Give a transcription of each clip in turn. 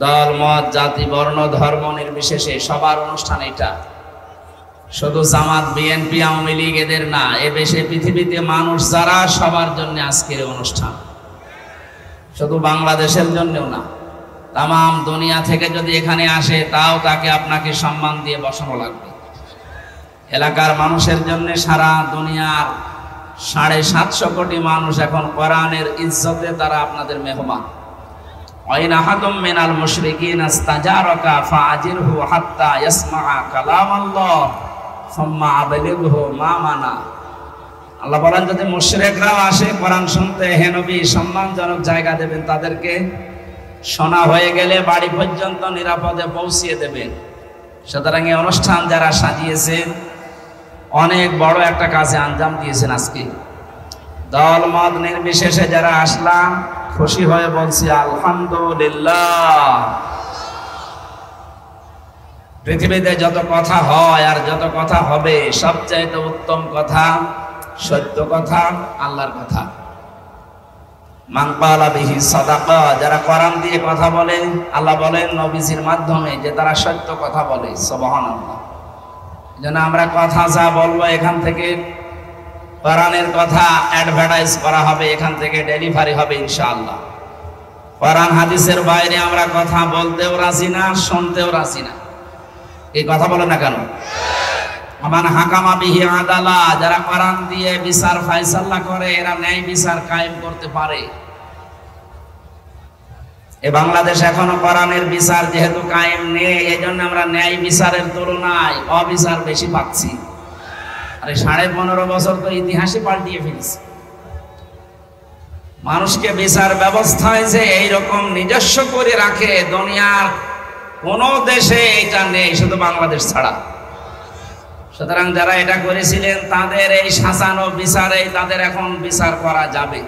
দল মত জাতি বর্ণ ধর্ম নির্বিশেষে সবার অনুষ্ঠান এটা। শুধু জামাত বিএনপি আওয়ামী লীগ এদের না, এ দেশে পৃথিবীতে মানুষ যারা সবার জন্য আজকের অনুষ্ঠান, শুধু বাংলাদেশের জন্যও না, তাম দুনিয়া থেকে যদি এখানে আসে তাও তাকে আপনাকে সম্মান দিয়ে বসানো লাগবে। এলাকার মানুষের জন্য সারা দুনিয়ার 750 কোটি মানুষ এখন কোরআনের ইজ্জতে তারা আপনাদের মেহমান। ওয়াইন আহাদুম মিনাল মুশরিকিন ইস্তাজারাকা ফাআজিরহু হাত্তা ইয়াসমাআ কালামাল্লাহ সুম্মা আবলিগহু মা মানা। আল্লাহ বলেন, যদি মুশরিকরাও আসে কোরআন শুনতে, হে নবী সম্মানজনক জায়গা দেবেন তাদেরকে, শোনা হয়ে গেলে বাড়ি পর্যন্ত নিরাপদে পৌঁছিয়ে দেবেন। সুতরাং এই অনুষ্ঠান যারা সাজিয়েছেন অনেক বড় একটা কাজে আঞ্জাম দিয়েছেন। আজকে দল মত নির্বিশেষে যারা আসলাম খুশি হয়ে বলছি আলহামদুলিল্লাহ। পৃথিবীতে যত কথা হয় আর যত কথা হবে, সবচাইতে উত্তম কথা, সত্য কথা, আল্লাহর কথা। মান ক্বালা বিহি সাদাকা, যারা কোরআন দিয়ে কথা বলে, আল্লাহ বলেন নবীজির মাধ্যমে যে তারা সত্য কথা বলে। সুবহানাল্লাহ। যেন আমরা কথা যা বলবো এখান থেকে কোরআনের কথা অ্যাডভার্টাইজ করা হবে, এখান থেকে ডেলিভারি হবে ইনশাআল্লাহ। কোরআন হাদিসের বাইরে আমরা কথা বলতেও রাজি না, শুনতেও রাজি না। এই কথা বলে না কেন? আমান হাকামা বিহি আদালা, যারা কোরআন দিয়ে বিচার ফায়সালা করে, এরা ন্যায় বিচার কায়েম করতে পারে। এই বাংলাদেশ এখনো কোরআনের বিচার যেহেতু কায়েম নেই, এজন্য আমরা ন্যায় বিচারের তুলনায় অবিচার বেশি পাচ্ছি। আরে 15.5 বছর তো ইতিহাসই পাল্টিয়ে ফেলেছে। মানুষকে বিচার ব্যবস্থায় যে এইরকম নিজস্ব করে রাখে, দুনিয়ার কোন দেশে এটা নেই, শুধু বাংলাদেশ ছাড়া। সুতরাং যারা এটা করেছিলেন তাদের এই শাসানো বিচারে তাদের এখন বিচার করা যাবে।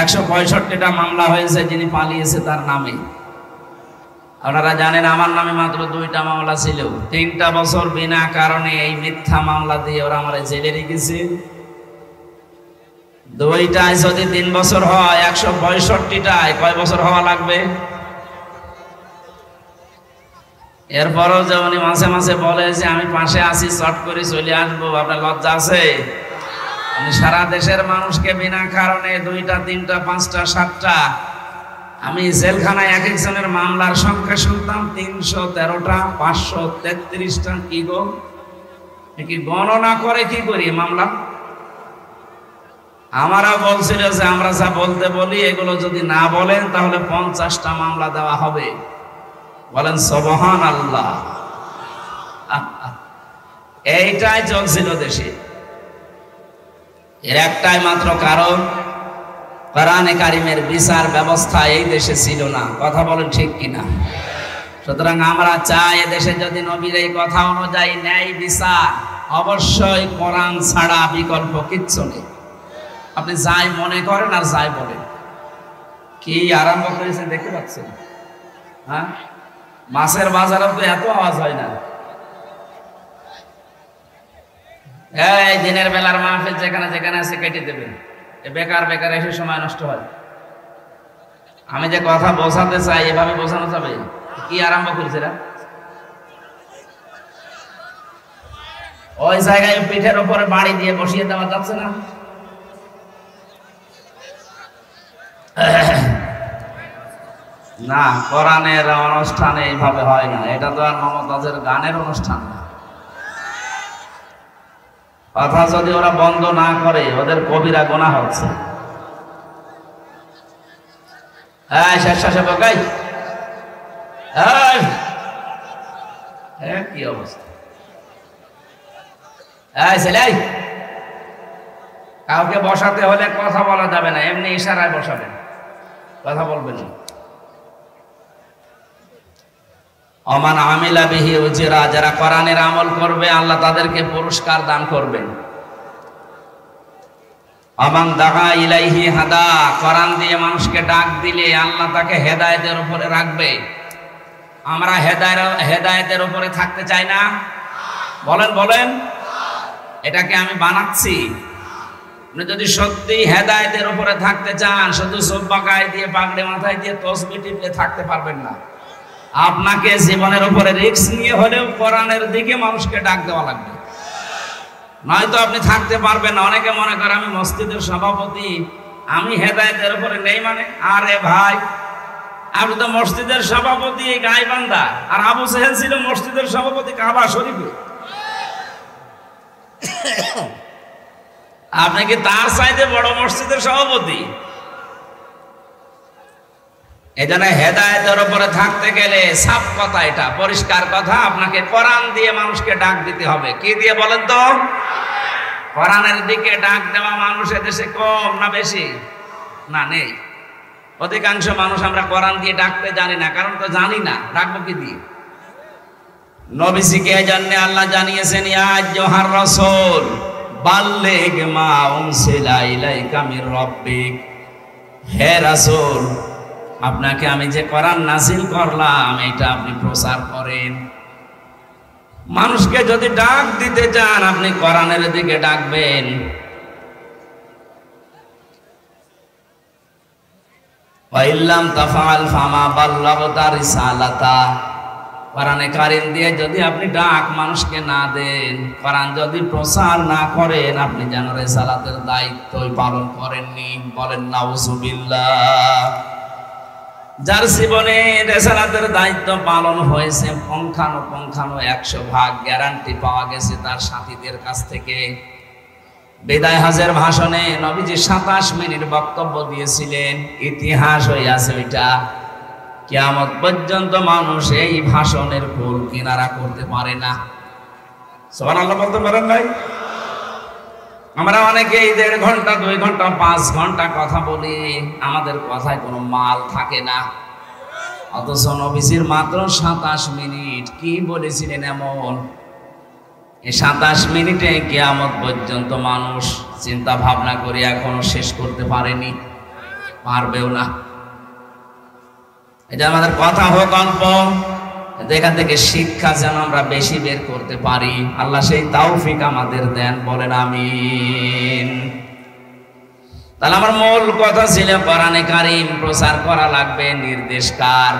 165টা মামলা হয়েছে যিনি পালিয়েছে তার নামে। আপনারা জানেন আমার নামে মাত্র 2টা মামলা ছিল। 3টা বছর বিনা কারণে এই মিথ্যা মামলা দিয়ে ওরা আমার জেলে রেখেছে। 2টায় যদি 3 বছর হয়, 165টায় কয় বছর হওয়া লাগবে? এরপরও যে উনি মাঝে মাঝে বলে যে আমি পাশে আছি, চট করে চলে আসবো, আপনার লজ্জা আছে? আমি সারা দেশের মানুষকে বিনা কারণে 2টা 3টা 5টা 7টা, আমি জেলখানায় এক একজনের মামলার সংখ্যা শুনতাম 313টা 533টা। কি গো, কি গণনা করে কি করি মামলা? আমারা বলছিল যে আমরা যা বলতে বলি এগুলো যদি না বলেন তাহলে 50টা মামলা দেওয়া হবে। বলেন সুবহানাল্লাহ। এইটাই চলছিল দেশে। এর একটাই মাত্র কারণ, কোরআনে কারিমের বিচার ব্যবস্থা এই দেশে ছিল না। কথা বলেন ঠিক কিনা? সুতরাং আমরা চাই এদেশে যদি নবীর এই কথা অনুযায়ী ন্যায় বিচার, অবশ্যই কোরআন ছাড়া বিকল্প কিচ্ছু নেই। আপনি যাই মনে করেন আর যাই বলেন। কি আরম্ভ করেছে দেখতে পাচ্ছেন? হ্যাঁ, মাছের বাজারে তো এত আওয়াজ হয় না। এই দিনের বেলার মাহফিল যেখানে যেখানে আছে কেটে দেবেন। বেকার বেকার এসে সময় নষ্ট হয়। আমি যে কথা বোঝাতে চাই এভাবে বোঝানো যাবে? কি আরম্ভ করেছে এরা? ওই জায়গায় পিঠের উপরে বাড়ি দিয়ে বসিয়ে দেওয়া যাচ্ছে না? না, কোরআনের অনুষ্ঠানে এইভাবে হয় না। এটা তো আর মমতাজের গানের অনুষ্ঠান না। কথা যদি ওরা বন্ধ না করে, ওদের কবিরা গুনাহ হচ্ছে। কি অবস্থা? কাউকে বসাতে হলে কথা বলা যাবে না, এমনি ইশারায় বসাবেন, কথা বলবেন না। ওমান আমিলা বিহি উজরা, যারা কোরআনের আমল করবে আল্লাহ তাদেরকে পুরস্কার দান করবেন। ওমান দাআ ইলাইহি হাদা, কোরআন দিয়ে মানুষকে ডাক দিলে আল্লাহ তাকে হেদায়েতের উপরে রাখবে। আমরা হেদায়েতের উপরে থাকতে চাই না? বলেন বলেন। এটাকে আমি বানাচ্ছি? আপনি যদি সত্যি হেদায়েতের উপরে থাকতে চান, শুধু জুব্বা গায়ে দিয়ে পাগড়ি মাথায় দিয়ে তসবিহ টিপলে থাকতে পারবেন না। আপনাকে জীবনের উপরে রিস্ক নিয়ে হলেও কোরআনের দিকে মানুষকে ডাক দেওয়া লাগবে, নয়তো আপনি থাকতে পারবেন না। অনেকে মনে করে আমি মসজিদের সভাপতি, আমি হেদায়েতের উপরে নেই। মানে আরে ভাই, আপনি তো মসজিদের সভাপতি গাইবান্ধা, আর আবু সেহেল ছিল মসজিদের সভাপতি কাবা শরীফে। আপনি কি তার চাইতে বড় মসজিদের সভাপতি? এই জন্য হেদায়েতের উপরে থাকতে গেলে সাফ কথা, এটা পরিষ্কার কথা, আপনাকে কোরআন দিয়ে মানুষকে ডাক দিতে হবে। কি দিয়ে বলেন তো? কোরআনের দিকে ডাক দেওয়া মানুষ এদেশে কম না বেশি? না, নেই। অধিকাংশ মানুষ আমরা কোরআন দিয়ে ডাকতে জানি না, কারণ তো জানি না ডাকবো কি দিয়ে। নবীজিকে এজন্য আল্লাহ জানিয়েছেন, ইয়া আইয়ুহার রাসূল বাল্লিগ মা উনসিলা ইলাইকা মির রাব্বিক। হে রাসূল, আপনাকে আমি যে কোরআন নাযিল করলাম এটা আপনি প্রচার করেন। মানুষকে যদি ডাক দিতে চান, আপনি কোরআনের দিকে ডাকবেন। ওয়াইল্লাম তাফআল ফামা বাল্লাগতা রিসালাতা। কোরআনে কারীম দিয়ে যদি আপনি ডাক মানুষকে না দেন, কোরআন যদি প্রচার না করেন, আপনি যেন রিসালাতের দায়িত্বই পালন করেননি। বলেন নাউজুবিল্লাহ। যার জীবনে রিসালাতের দায়িত্ব পালন হয়েছে পুঙ্খানুপুঙ্খানু 100 ভাগ গ্যারান্টি পাওয়া গেছে তার সাথীদের কাছ থেকে। বিদায় হজের ভাষণে নবীজি 27 মিনিট বক্তব্য দিয়েছিলেন, ইতিহাস হয়ে আছে ওইটা। কিয়ামত পর্যন্ত মানুষ এই ভাষণের কুল কিনারা করতে পারে না। সুবহানাল্লাহ বলতে পারেন ভাই? আমরা অনেকেই 1.5 ঘন্টা 2 ঘন্টা 5 ঘন্টা কথা বলি, আমাদের কথায় কোনো মাল থাকে না। অথচ নবীজির মাত্র 27 মিনিট কি বলেছিলেন এমন, এই 27 মিনিটে কিয়ামত পর্যন্ত মানুষ চিন্তা ভাবনা করে এখনো শেষ করতে পারেনি, পারবেও না। এটা আমাদের কথা হোক অল্প, এখান থেকে শিক্ষা যেন আমরা বেশি বের করতে পারি। আল্লাহ সেই তৌফিক আমাদের দেন, বলেন আমিন। তাহলে আমার মূল কথা ছিল কোরআনে কারীম প্রচার করা লাগবে। নির্দেশ কার?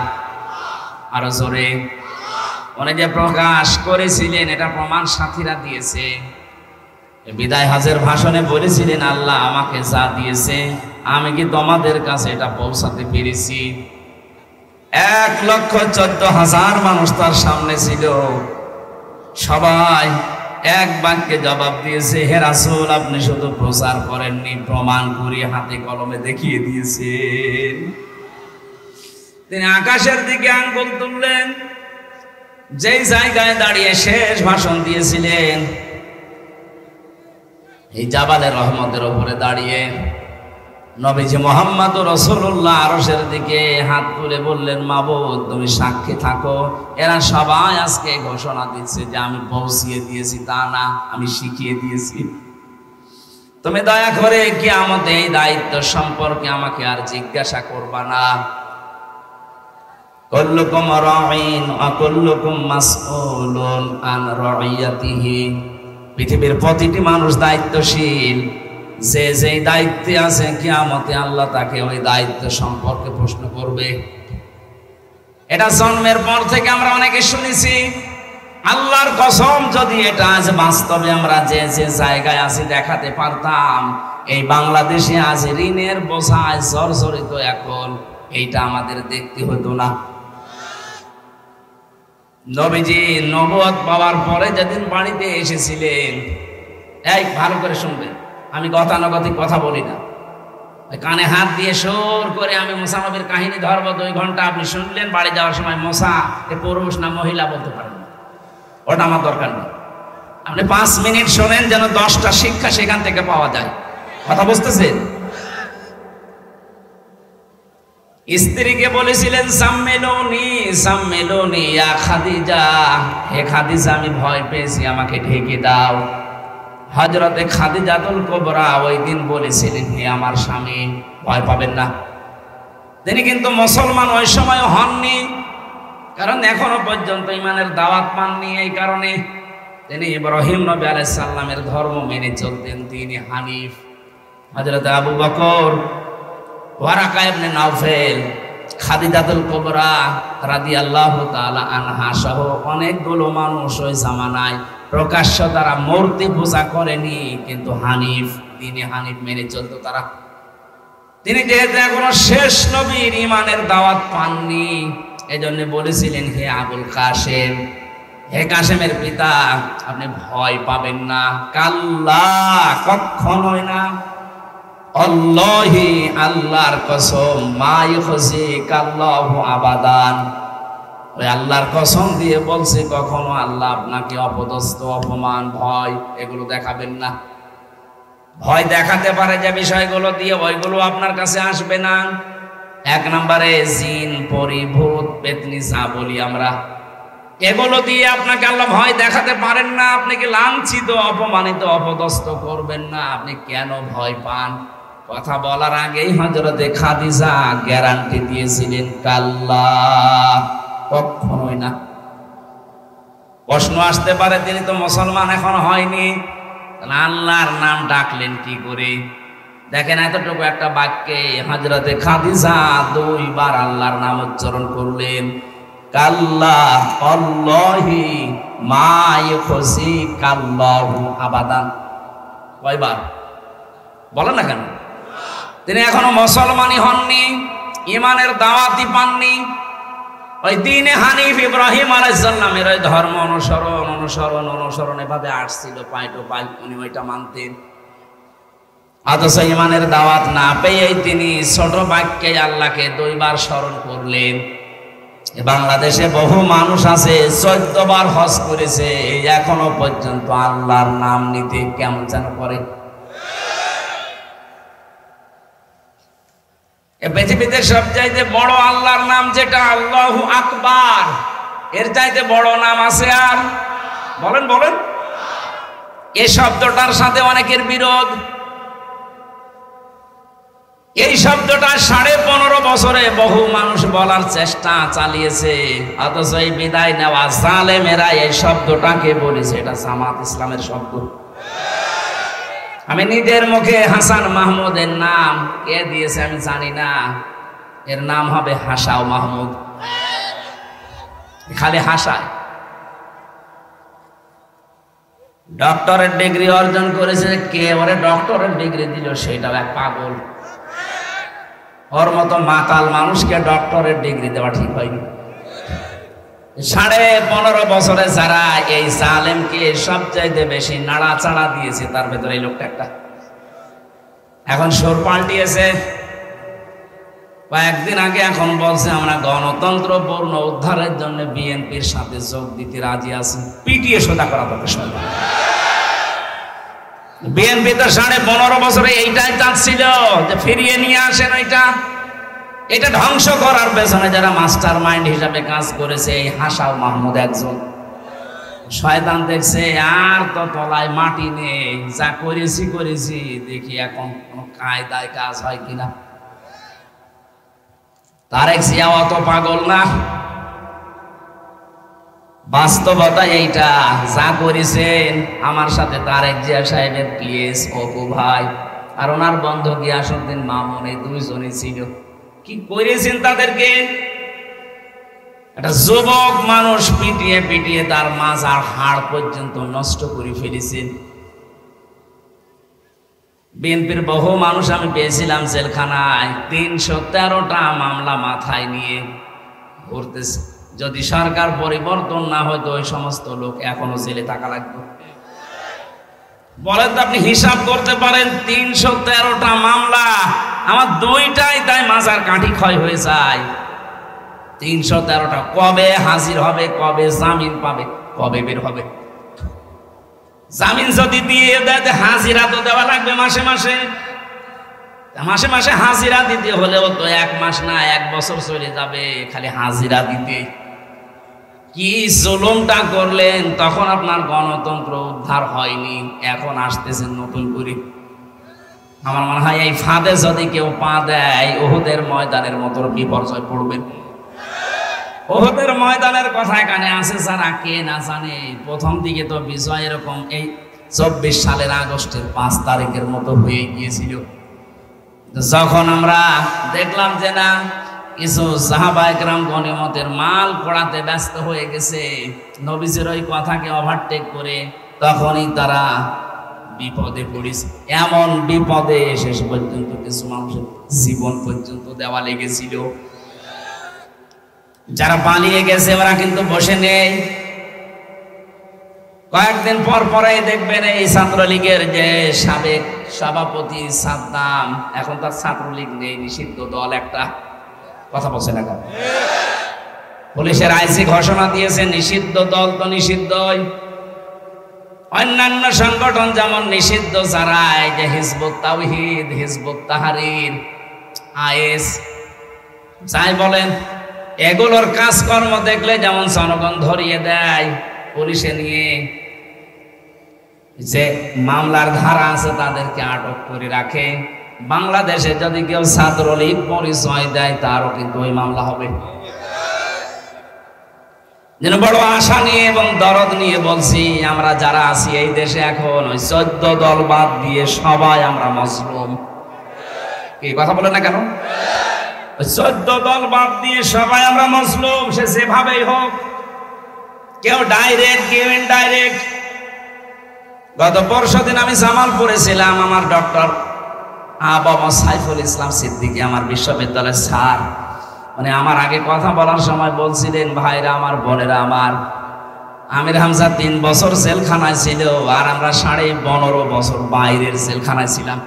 আরো জোরে। উনি যে প্রকাশ করেছিলেন এটা প্রমাণ সাথীরা দিয়েছে। বিদায় হজের ভাষণে বলেছিলেন, আল্লাহ আমাকে যা দিয়েছে আমি কি তোমাদের কাছে এটা পৌঁছাতে পেরেছি? 1,14,000 মানুষ তার সামনে ছিল, সবাই এক বাক্যে জবাব দিয়েছে, হে রাসূল আপনি শুধু প্রচার করেননি, প্রমাণ করে হাতে কলমে দেখিয়ে দিয়েছেন। তিনি আকাশের দিকে আঙ্গুল তুললেন, যেই জায়গায় দাঁড়িয়ে শেষ ভাষণ দিয়েছিলেন, এই জাবালে রহমতের উপরে দাঁড়িয়ে নবীজি মুহাম্মদুর রাসূলুল্লাহ আরশের দিকে হাত তুলে বললেন, মাবুদ তুমি সাক্ষী থাকো, এরা সবাই আজকে ঘোষণা দিচ্ছে যে আমি পৌঁছিয়ে দিয়েছি, তা না আমি শিখিয়ে দিয়েছি। তুমি দয়া করে কিয়ামতে এই দায়িত্ব সম্পর্কে আমাকে আর জিজ্ঞাসা করবা না। কুল্লুকুম রাঈন ওয়া কুল্লুকুম মাসউলুন আন রাইয়াতিহি। পৃথিবীর প্রতিটি মানুষ দায়িত্বশীল, যে যেই দায়িত্বে আছে কিয়ামতে আল্লাহ তাকে ওই দায়িত্ব সম্পর্কে প্রশ্ন করবে। এটা জন্মের পর থেকে আমরা অনেকে শুনেছি। আল্লাহর কসম যদি এটা আজ বাস্তবে আমরা যে যে জায়গায় আছি দেখাতে পারতাম, এই বাংলাদেশে আজ ঋণের বোঝায় জর্জরিত এখন, এইটা আমাদের দেখতে হতো না। নবীজি নবুয়ত পাওয়ার পরে যেদিন বাড়িতে এসেছিলেন, এই ভালো করে শুনবেন, আমি গতানুগতিক কথা বলি না, কানে হাত দিয়ে সুর করে আমি মুসা নবীর কাহিনী ধরবো 2 ঘন্টা, আপনি শুনলেন, বাড়ি যাওয়ার সময় মুসা এ পুরুষ না মহিলা বলতে পারেন না, ওটা আমার দরকার নেই। আপনি 5 মিনিট শোনেন, যেন 10টা শিক্ষা সেখান থেকে পাওয়া যায়। কথা বুঝতেছেন? স্ত্রীকে বলেছিলেন, সাম্মেলুনি সাম্মেলুনি ইয়া খাদিজা, হে খাদিজা আমি ভয় পেয়েছি, আমাকে ঢেকে দাও। হযরতে খাদিজাতুল কুবরা ওই দিন বলেছিলেন, হে আমার স্বামী ভয় পাবেন না। তিনি কিন্তু মুসলমান ওই সময় হননি, কারণ এখনো পর্যন্ত ইমানের দাওয়াত পাননি। এই কারণে তিনি ইব্রাহিম নবী আলাইহিস সালামের ধর্ম মেনে চলতেন, তিনি হানিফ। হযরত আবু বকর, ওয়ারাকা ইবনে নাওফেল, খাদিজাতুল কুবরা রাদিয়াল্লাহু তাআলা আনহা সহ অনেকগুলো মানুষ ওই জামানায় প্রকাশ্য তারা মূর্তি পূজা করেনি, কিন্তু হানিফ, দ্বীনে হানিফ মেনে চলতো তারা। তিনি যেহেতু এখনো শেষ নবীর ঈমানের দাওয়াত পাননি, এজন্য বলেছিলেন, হে আবুল কাসেম, হে কাসেমের পিতা, আপনি ভয় পাবেন না। কাল্লা, কখনোই না। আল্লাহি, আল্লাহর কসম, মা ইউখজিকাল্লাহু আবাদান, ওই আল্লাহর কসম দিয়ে বলছে, কখনো আল্লাহ আপনাকে অপদস্থ, অপমান, ভয় এগুলো দেখাবেন না। ভয় দেখাতে পারে যে বিষয়গুলো দিয়ে, ওইগুলো আপনার কাছে আসবে না। এক নম্বরে জিন, পরি, ভূত, পেতনি যা বলি আমরা, এগুলো দিয়ে আপনাকে আল্লাহ ভয় দেখাতে পারেন না। আপনাকে লাঞ্ছিত, অপমানিত, অপদস্থ করবেন না। আপনি কেন ভয় পান? কথা বলার আগেই হযরতে খাদিজা গ্যারান্টি দিয়েছিলেন, কাল্লা, কখনোই না। প্রশ্ন আসতে পারে, তিনি তো মুসলমান এখন হয়নি, আল্লাহর নাম ডাকলেন কি করে? দেখেন, এতটুকু একটা বাক্যে হযরতে খাদিজা 2 বার আল্লাহর নাম উচ্চারণ করলেন। কাল্লা, আল্লাহি, মা ইউখজিকাল্লাহু আবাদান। কয়বার বলেন না কেন? তিনি এখনো মুসলমানই হননি, ঈমানের দাওয়াতই পাননি। ওই দ্বীনে হানিফ ইব্রাহিম আলাইহিস সালামের ওই ধর্ম অনুসরণ এভাবে আসছিল, পাই টু পাই উনি ওইটা মানতেন। অথচ ঈমানের দাওয়াত না পেয়েই তিনি ছোট বাক্যে আল্লাহকে 2 বার স্মরণ করলেন। বাংলাদেশে বহু মানুষ আছে 14 বার হজ করেছে, এখনো পর্যন্ত আল্লাহর নাম নিতে কেমন যেন করে। পৃথিবীতে সবচাইতে বড় আল্লাহর নাম যেটা, আল্লাহু আকবার, এর চাইতে বড় নাম আছে আর? বলেন বলেন। এই শব্দটার সাথে অনেকের বিরোধ। এই শব্দটা 15.5 বছরে বহু মানুষ বলার চেষ্টা চালিয়েছে, অথচ এই বিদায় নেওয়া জালেমেরা এই শব্দটাকে বলেছে এটা জামাত ইসলামের শব্দ। আমি নিজের মুখে হাসান মাহমুদের নাম কে দিয়েছে আমি জানি না, এর নাম হবে হাসাও মাহমুদ, খালি হাসায়। ডক্টরেট ডিগ্রি অর্জন করেছে, কে ওরে ডক্টরেট ডিগ্রি দিল সেটাও এক পাগল। ওর মতো মাতাল মানুষকে ডক্টরেট ডিগ্রি দেওয়া ঠিক হয়নি। 15.5 বছরে যারা এই জালেমকে সবচাইতে বেশি নাড়াচাড়া দিয়েছে, তার ভেতরে এই লোকটা একটা। এখন সুর পাল্টিয়েছে। কয়েকদিন আগে এখন বলছে, আমরা গণতন্ত্র পূর্ণ উদ্ধারের জন্য বিএনপির সাথে যোগ দিতে রাজি আছি। পিটিয়ে সোজা করা দরকার সবাই। বিএনপি তো 15.5 বছরে এইটাই চাচ্ছিল যে ফিরিয়ে নিয়ে আসেন ওইটা। এটা ধ্বংস করার পেছনে যারা মাস্টার মাইন্ড হিসাবে কাজ করেছে, এই হাসাও মাহমুদ একজন। শয়তান দেখছে আর তো তলায় মাটি নেই, যা করেছি দেখি এখন কোন কায়দায় কাজ হয় কিনা। তারেক জিয়া অত পাগল না, বাস্তবতা এইটা। যা করেছেন আমার সাথে তারেক জিয়া সাহেবের পিএস অপু ভাই আর ওনার বন্ধু গিয়াসউদ্দিন মামুন, এই 2 জনই ছিল। কি করেছেন তাদেরকে? একটা যুবক মানুষ পিটিয়ে তার মাজার হাড় পর্যন্ত নষ্ট করে ফেলেছেন। বিএনপির বহু মানুষ আমি পেয়েছিলাম জেলখানায়, 313টা মামলা মাথায় নিয়ে ঘুরতেছে। যদি সরকার পরিবর্তন না হয়তো ওই সমস্ত লোক এখনো জেলে থাকা লাগবে। বলেন তো, আপনি হিসাব করতে পারেন 313টা মামলা, আমার 2টাই তাই মাজার কাঠি ক্ষয় হয়ে যায়। 313টা কবে হাজির হবে, কবে জামিন পাবে, কবে বের হবে? জামিন যদি দিয়ে দেয়, হাজিরা তো দেওয়া লাগবে মাসে মাসে হাজিরা দিতে হলেও তো 1 মাস না 1 বছর চলে যাবে খালি হাজিরা দিতে। কি জুলুমটা করলেন, তখন আপনার গণতন্ত্র উদ্ধার হয়নি, এখন আসতেছেন নতুন করে। আমার মনে হয় এই ফাঁদে যদি কেউ পা দেয়, উহুদের ময়দানের মতো বিপর্যয় পড়বেন। উহুদের ময়দানের কথা এখানে আছে যারা কে না জানে। প্রথম দিকে তো বিজয় এরকম এই 24 সালের আগস্টের 5 তারিখের মতো হয়ে গিয়েছিল। যখন আমরা দেখলাম যে না কিছু সাহাবা একরাম গনিমতের মাল পড়াতে ব্যস্ত হয়ে গেছে, নবীজির ওই কথাকে ওভারটেক করে, তখনই তারা বিপদে পড়েছে। এমন বিপদে শেষ পর্যন্ত কিছু মানুষের জীবন পর্যন্ত দেওয়া লেগেছিল। যারা পালিয়ে গেছে ওরা কিন্তু বসে নেই। কয়েকদিন পর পরে দেখবেন এই ছাত্রলীগের যে সাবেক সভাপতি সাদ্দাম, এখন তার ছাত্রলীগ নেই, নিষিদ্ধ দল একটা। কথা বলছে না কেন? পুলিশের আইসি ঘোষণা দিয়েছে নিষিদ্ধ দল তো নিষিদ্ধই, অন্যান্য সংগঠন যেমন নিষিদ্ধ, যারা এই যে Hizb ut Tawhid, Hizb ut Tahrir, is যাই বলেন, এগুলোর কাজকর্ম দেখলে যেমন জনগণ ধরিয়ে দেয়, পুলিশে নিয়ে যে মামলার ধারা আছে তাদেরকে আটক করে রাখে। বাংলাদেশে যদি কেউ ছাত্রলীগ পরিচয় দেয় তারও কিন্তু ওই মামলা হবে। যেন বড় আশা নিয়ে এবং দরদ নিয়ে বলছি, আমরা যারা আছি এই দেশে এখন ওই 14 দল বাদ দিয়ে সবাই আমরা মজলুম। কি কথা বলে না কেন? 14 দল বাদ দিয়ে সবাই আমরা মজলুম, সে যেভাবেই হোক, কেউ ডাইরেক্ট কেউ ইনডাইরেক্ট। গত পরশুদিন আমি জামালপুরে ছিলাম, আমার ডক্টর বাবা সাইফুল ইসলাম সিদ্দিকী, আমার বিশ্ববিদ্যালয়ের স্যার, মানে আমার আগে কথা বলার সময় বলছিলেন, ভাইরা আমার, বোনেরা আমার, আমির হামজা 3 বছর জেলখানায় ছিল, আর আমরা 15.5 বছর বাইরের জেলখানায় ছিলাম।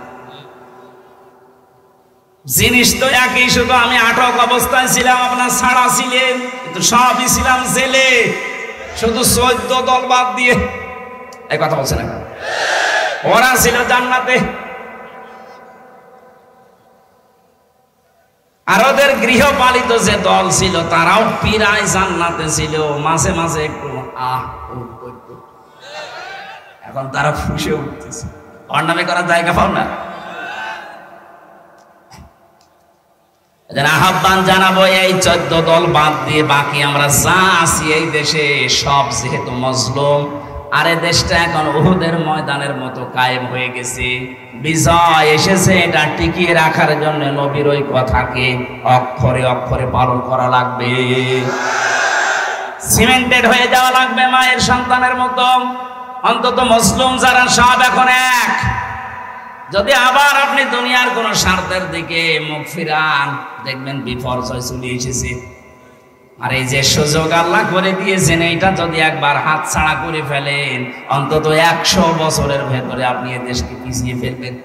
জিনিস তো একই, শুধু আমি আটক অবস্থায় ছিলাম, আপনার ছাড়া ছিলেন, কিন্তু সবই ছিলাম জেলে, শুধু 14 দল বাদ দিয়ে। এই কথা বলছে না, ওরা ছিল জান্নাতে। আর ওদের গৃহপালিত যে দল ছিল তারাও প্রায় জান্নাতে ছিল, মাঝে মাঝে একটু এখন তারা ফুসে উঠতেছে। অন্যায় করার জায়গা পাও না। আহ্বান জানাবো, এই 14 দল বাদ দিয়ে বাকি আমরা যা আছি এই দেশে সব যেহেতু মজলুম, আর এই দেশটা এখন উহুদের ময়দানের মতো কায়েম হয়ে গেছে, বিজয় এসেছে, এটা টিকিয়ে রাখার জন্য নবীর ওই কথাকে অক্ষরে অক্ষরে পালন করা লাগবে। সিমেন্টেড হয়ে যাওয়া লাগবে মায়ের সন্তানের মতো। অন্তত মুসলিম যারা সব এখন এক। যদি আবার আপনি দুনিয়ার কোন স্বার্থের দিকে মুখ ফিরান, দেখবেন বিপর্যয় চলে এসেছে। আর এই যে সুযোগ আল্লাহ করে দিয়েছেন, এইটা যদি একবার হাত ছাড়া করে ফেলেন, অন্তত 100 বছরের ভেতরে আপনি এই দেশকে পিছিয়ে ফেলবেন।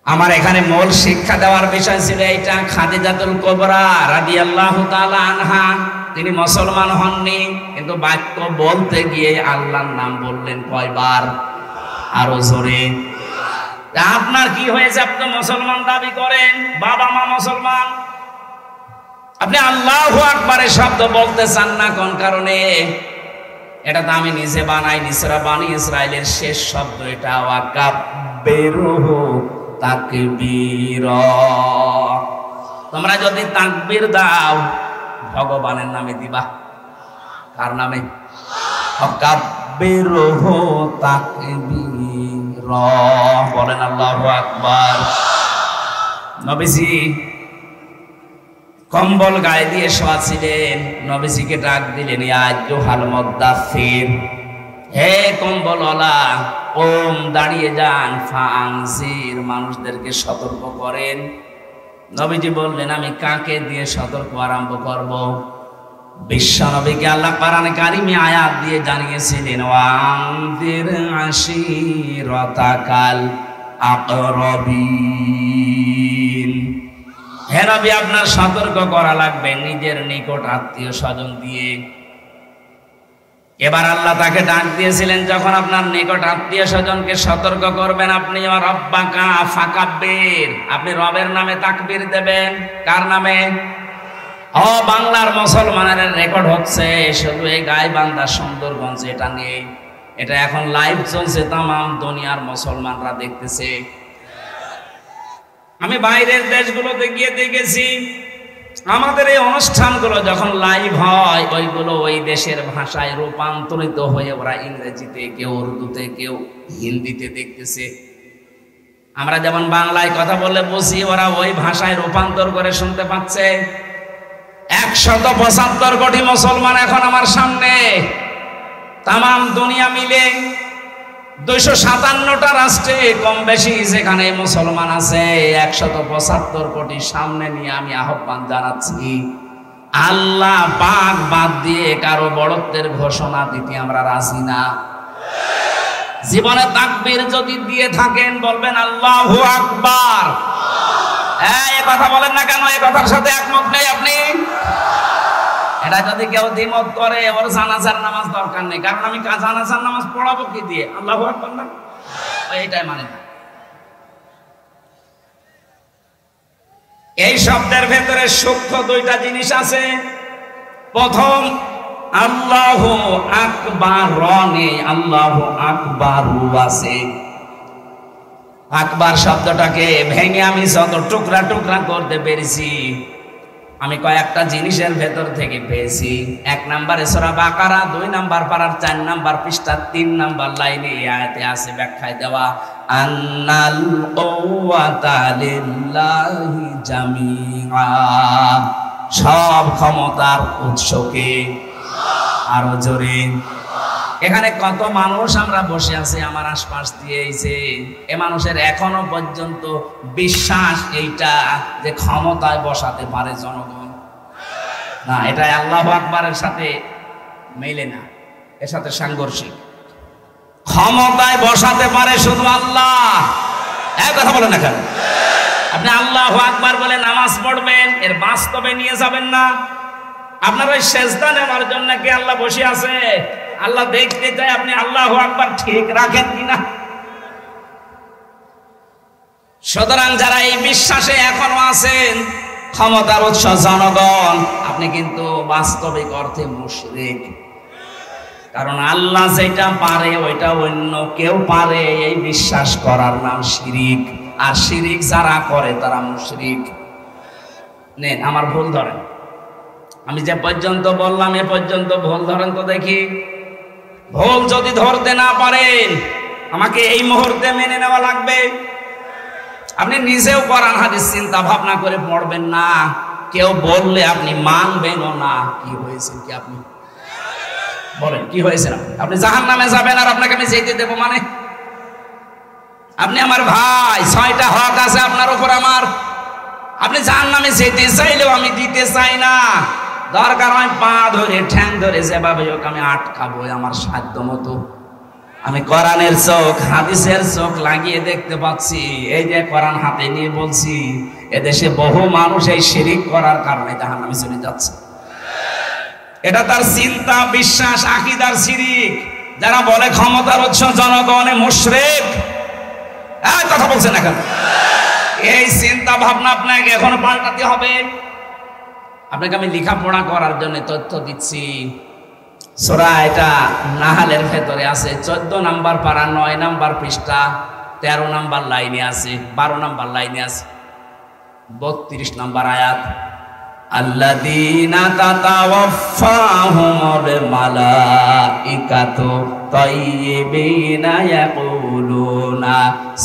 আমার এখানে মূল শিক্ষা দেওয়ার বিষয় ছিল এইটা। খাদিজাতুল কুবরা রাদিয়াল্লাহু তাআলা আনহা, তিনি মুসলমান হননি, কিন্তু বাক্য বলতে গিয়ে আল্লাহর নাম বললেন কয়বার? আরো জোরে। আপনার কি হয়েছে? আপনি মুসলমান দাবি করেন, বাবা মা মুসলমান, আপনি আল্লাহু আকবারের শব্দ বলতে চান না কোন কারণে? এটা তো আমি নিজে বানাই, নিসরা বানি ইসরাইলের শেষ শব্দ এটা, ওয়াকাব্বিরহু তাকবীরা। তোমরা যদি তাকবীর দাও ভগবানের নামে দিবা। কার নামে? ওয়াকাব্বিরহু তাকবীরা। বলেন আল্লাহু আকবার। নবীজি কম্বল গায়ে দিয়ে শোয়া ছিলেন, নবীজিকে ডাক দিলেন, ইয়া আইয়ুহাল মুদ্দাফির, হে কম্বলওয়ালা, ওম দাঁড়িয়ে যান, ফাআনজির, মানুষদেরকে সতর্ক করেন। নবীজি বললেন, আমি কাকে দিয়ে সতর্ক আরম্ভ করব? বিশ্ব নবীকে আল্লাহ কোরআনে কারিমে আয়াত দিয়ে জানিয়েছিলেন, ওয়ানজির আশিরাতাকাল আকরাবিন। হে নবী, আপনার সতর্ক করা লাগবে নিজের নিকট আত্মীয় স্বজন দিয়ে। এবার আল্লাহ তাকে ডাক দিয়েছিলেন, যখন আপনার নিকট আত্মীয় স্বজনকে সতর্ক করবেন, আপনি রব্বাকা ফাকাব্বির, আপনি রবের নামে তাকবীর দেবেন। কার নামে? ও বাংলার মুসলমানের রেকর্ড হচ্ছে, শুধু এই গাইবান্ধা সুন্দরগঞ্জ এটা নেই, এটা এখন লাইভ চলছে, তামাম দুনিয়ার মুসলমানরা দেখতেছে। আমি বাইরের দেশগুলোতে গিয়ে দেখেছি, আমাদের এই অনুষ্ঠানগুলো যখন লাইভ হয়, ওইগুলো ওই দেশের ভাষায় রূপান্তরিত হয়ে ওরা ইংরেজিতে, কেউ উর্দুতে, কেউ হিন্দিতে দেখতেছে। আমরা যেমন বাংলায় কথা বললে বুঝি, ওরা ওই ভাষায় রূপান্তর করে শুনতে পাচ্ছে। 175 কোটি মুসলমান এখন আমার সামনে, তামাম দুনিয়া মিলে 257টা রাষ্ট্রে কম বেশি যেখানে মুসলমান আছে, 175 কোটি সামনে নিয়ে আমি আহ্বান জানাচ্ছি, আল্লাহ পাক বাদ দিয়ে কারো বড়ত্বের ঘোষণা দিতে আমরা রাজি না। জীবনে তাকবীর যদি দিয়ে থাকেন বলবেন আল্লাহু আকবার। এই কথা বলেন না কেন? এই কথার সাথে একমত নেই আপনি? এটা যদি কেউ দ্বিমত করে, ওর জানাজার নামাজ দরকার নেই, কারণ আমি জানাজার নামাজ পড়াবো কি দিয়ে? আল্লাহু আকবার না, এইটাই মানে না। এই শব্দের ভেতরে সূক্ষ্ম দুইটা জিনিস আছে। প্রথম, আল্লাহু আকবার নেই, আল্লাহু আকবার আছে। আকবার শব্দটাকে ভেঙে আমি যত টুকরা টুকরা করতে পেরেছি, আমি কয়েকটা জিনিসের ভেতর থেকে পেয়েছি। 1 নম্বরে সূরা বাকারা, 2 নম্বর পারার 4 নম্বর পৃষ্ঠা 3 নম্বর লাইনে এই আয়াতে আছে ব্যাখ্যায় দেওয়া, আন্নাল কুওয়াতা লিল্লাহি জামিআ, সব ক্ষমতার উৎসকে। আরো জোরে। এখানে কত মানুষ আমরা বসে আছি আমার আশপাশ দিয়ে, এ মানুষের এখনো পর্যন্ত বিশ্বাস এইটা যে ক্ষমতায় বসাতে পারে জনগণ না, এটা আল্লাহু আকবারের সাথে মেলে না, এর সাথে সাংঘর্ষিক। ক্ষমতায় বসাতে পারে শুধু আল্লাহ। এক কথা বলেন না কেন? আপনি আল্লাহু আকবার বলে নামাজ পড়বেন, এর বাস্তবে নিয়ে যাবেন না। আপনার ওই সেজদা নেওয়ার জন্য কি আল্লাহ বসে আছে? আল্লাহ দেখতে চাই আপনি আল্লাহু আকবার ঠিক রাখেন কিনা। সুতরাং যারা এই বিশ্বাসে এখনো আছেন ক্ষমতার উৎস জনগণ, আপনি কিন্তু বাস্তবিক অর্থে মুশরিক। কারণ আল্লাহ যেটা পারে ওইটা অন্য কেউ পারে, এই বিশ্বাস করার নাম শিরিক। আর শিরিক যারা করে তারা মুশরিক। নেন আমার ভুল ধরেন, আমি যে পর্যন্ত বললাম এ পর্যন্ত ভুল ধরেন তো দেখি। ভুল যদি ধরতে না পারেন আমাকে এই মুহূর্তে মেনে নেওয়া লাগবে। আপনি নিজেও কোরআন হাদিস চিন্তা ভাবনা করে পড়বেন না, কেউ বললে আপনি মানবেনও না। কি হয়েছে কি আপনি বলেন, কি হয়েছে? আপনি জাহান্নামে যাবেন আর আপনাকে আমি যেতে দেব মানে? আপনি আমার ভাই, 6টা হক আছে আপনার উপর আমার। আপনি জাহান্নামে যেতে চাইলেও আমি দিতে চাই না। দরকার হয় পা ধরে ঠ্যাং ধরে যেভাবে হোক আমি আটকাবো আমার সাধ্য মতো। আমি কোরআনের চোখ হাদিসের চোখ লাগিয়ে দেখতে পাচ্ছি, এই যে কোরআন হাতে নিয়ে বলছি, এদেশে বহু মানুষ এই শিরিক করার কারণে জাহান্নামে চলে যাচ্ছে। এটা তার চিন্তা বিশ্বাস আকীদার শিরিক। যারা বলে ক্ষমতার উৎস জনগণে মুশরিক, এই কথা বলছেন না কেন? এই চিন্তা ভাবনা আপনাকে এখন পাল্টাতে হবে। আপনাকে আমি লেখাপড়া করার জন্য তথ্য দিচ্ছি। সূরা এটা নাহালের ভেতরে আছে, 14 নম্বর পারা 9 নম্বর পৃষ্ঠা 13 নম্বর লাইনে আছে, 12 নম্বর লাইনে আছে, 32 নম্বর আয়াত। আল্লাযীনা তাতাওয়াফফাহুমুল মালাইকাতু তাইয়্যিবিনা ইয়াকুলুনা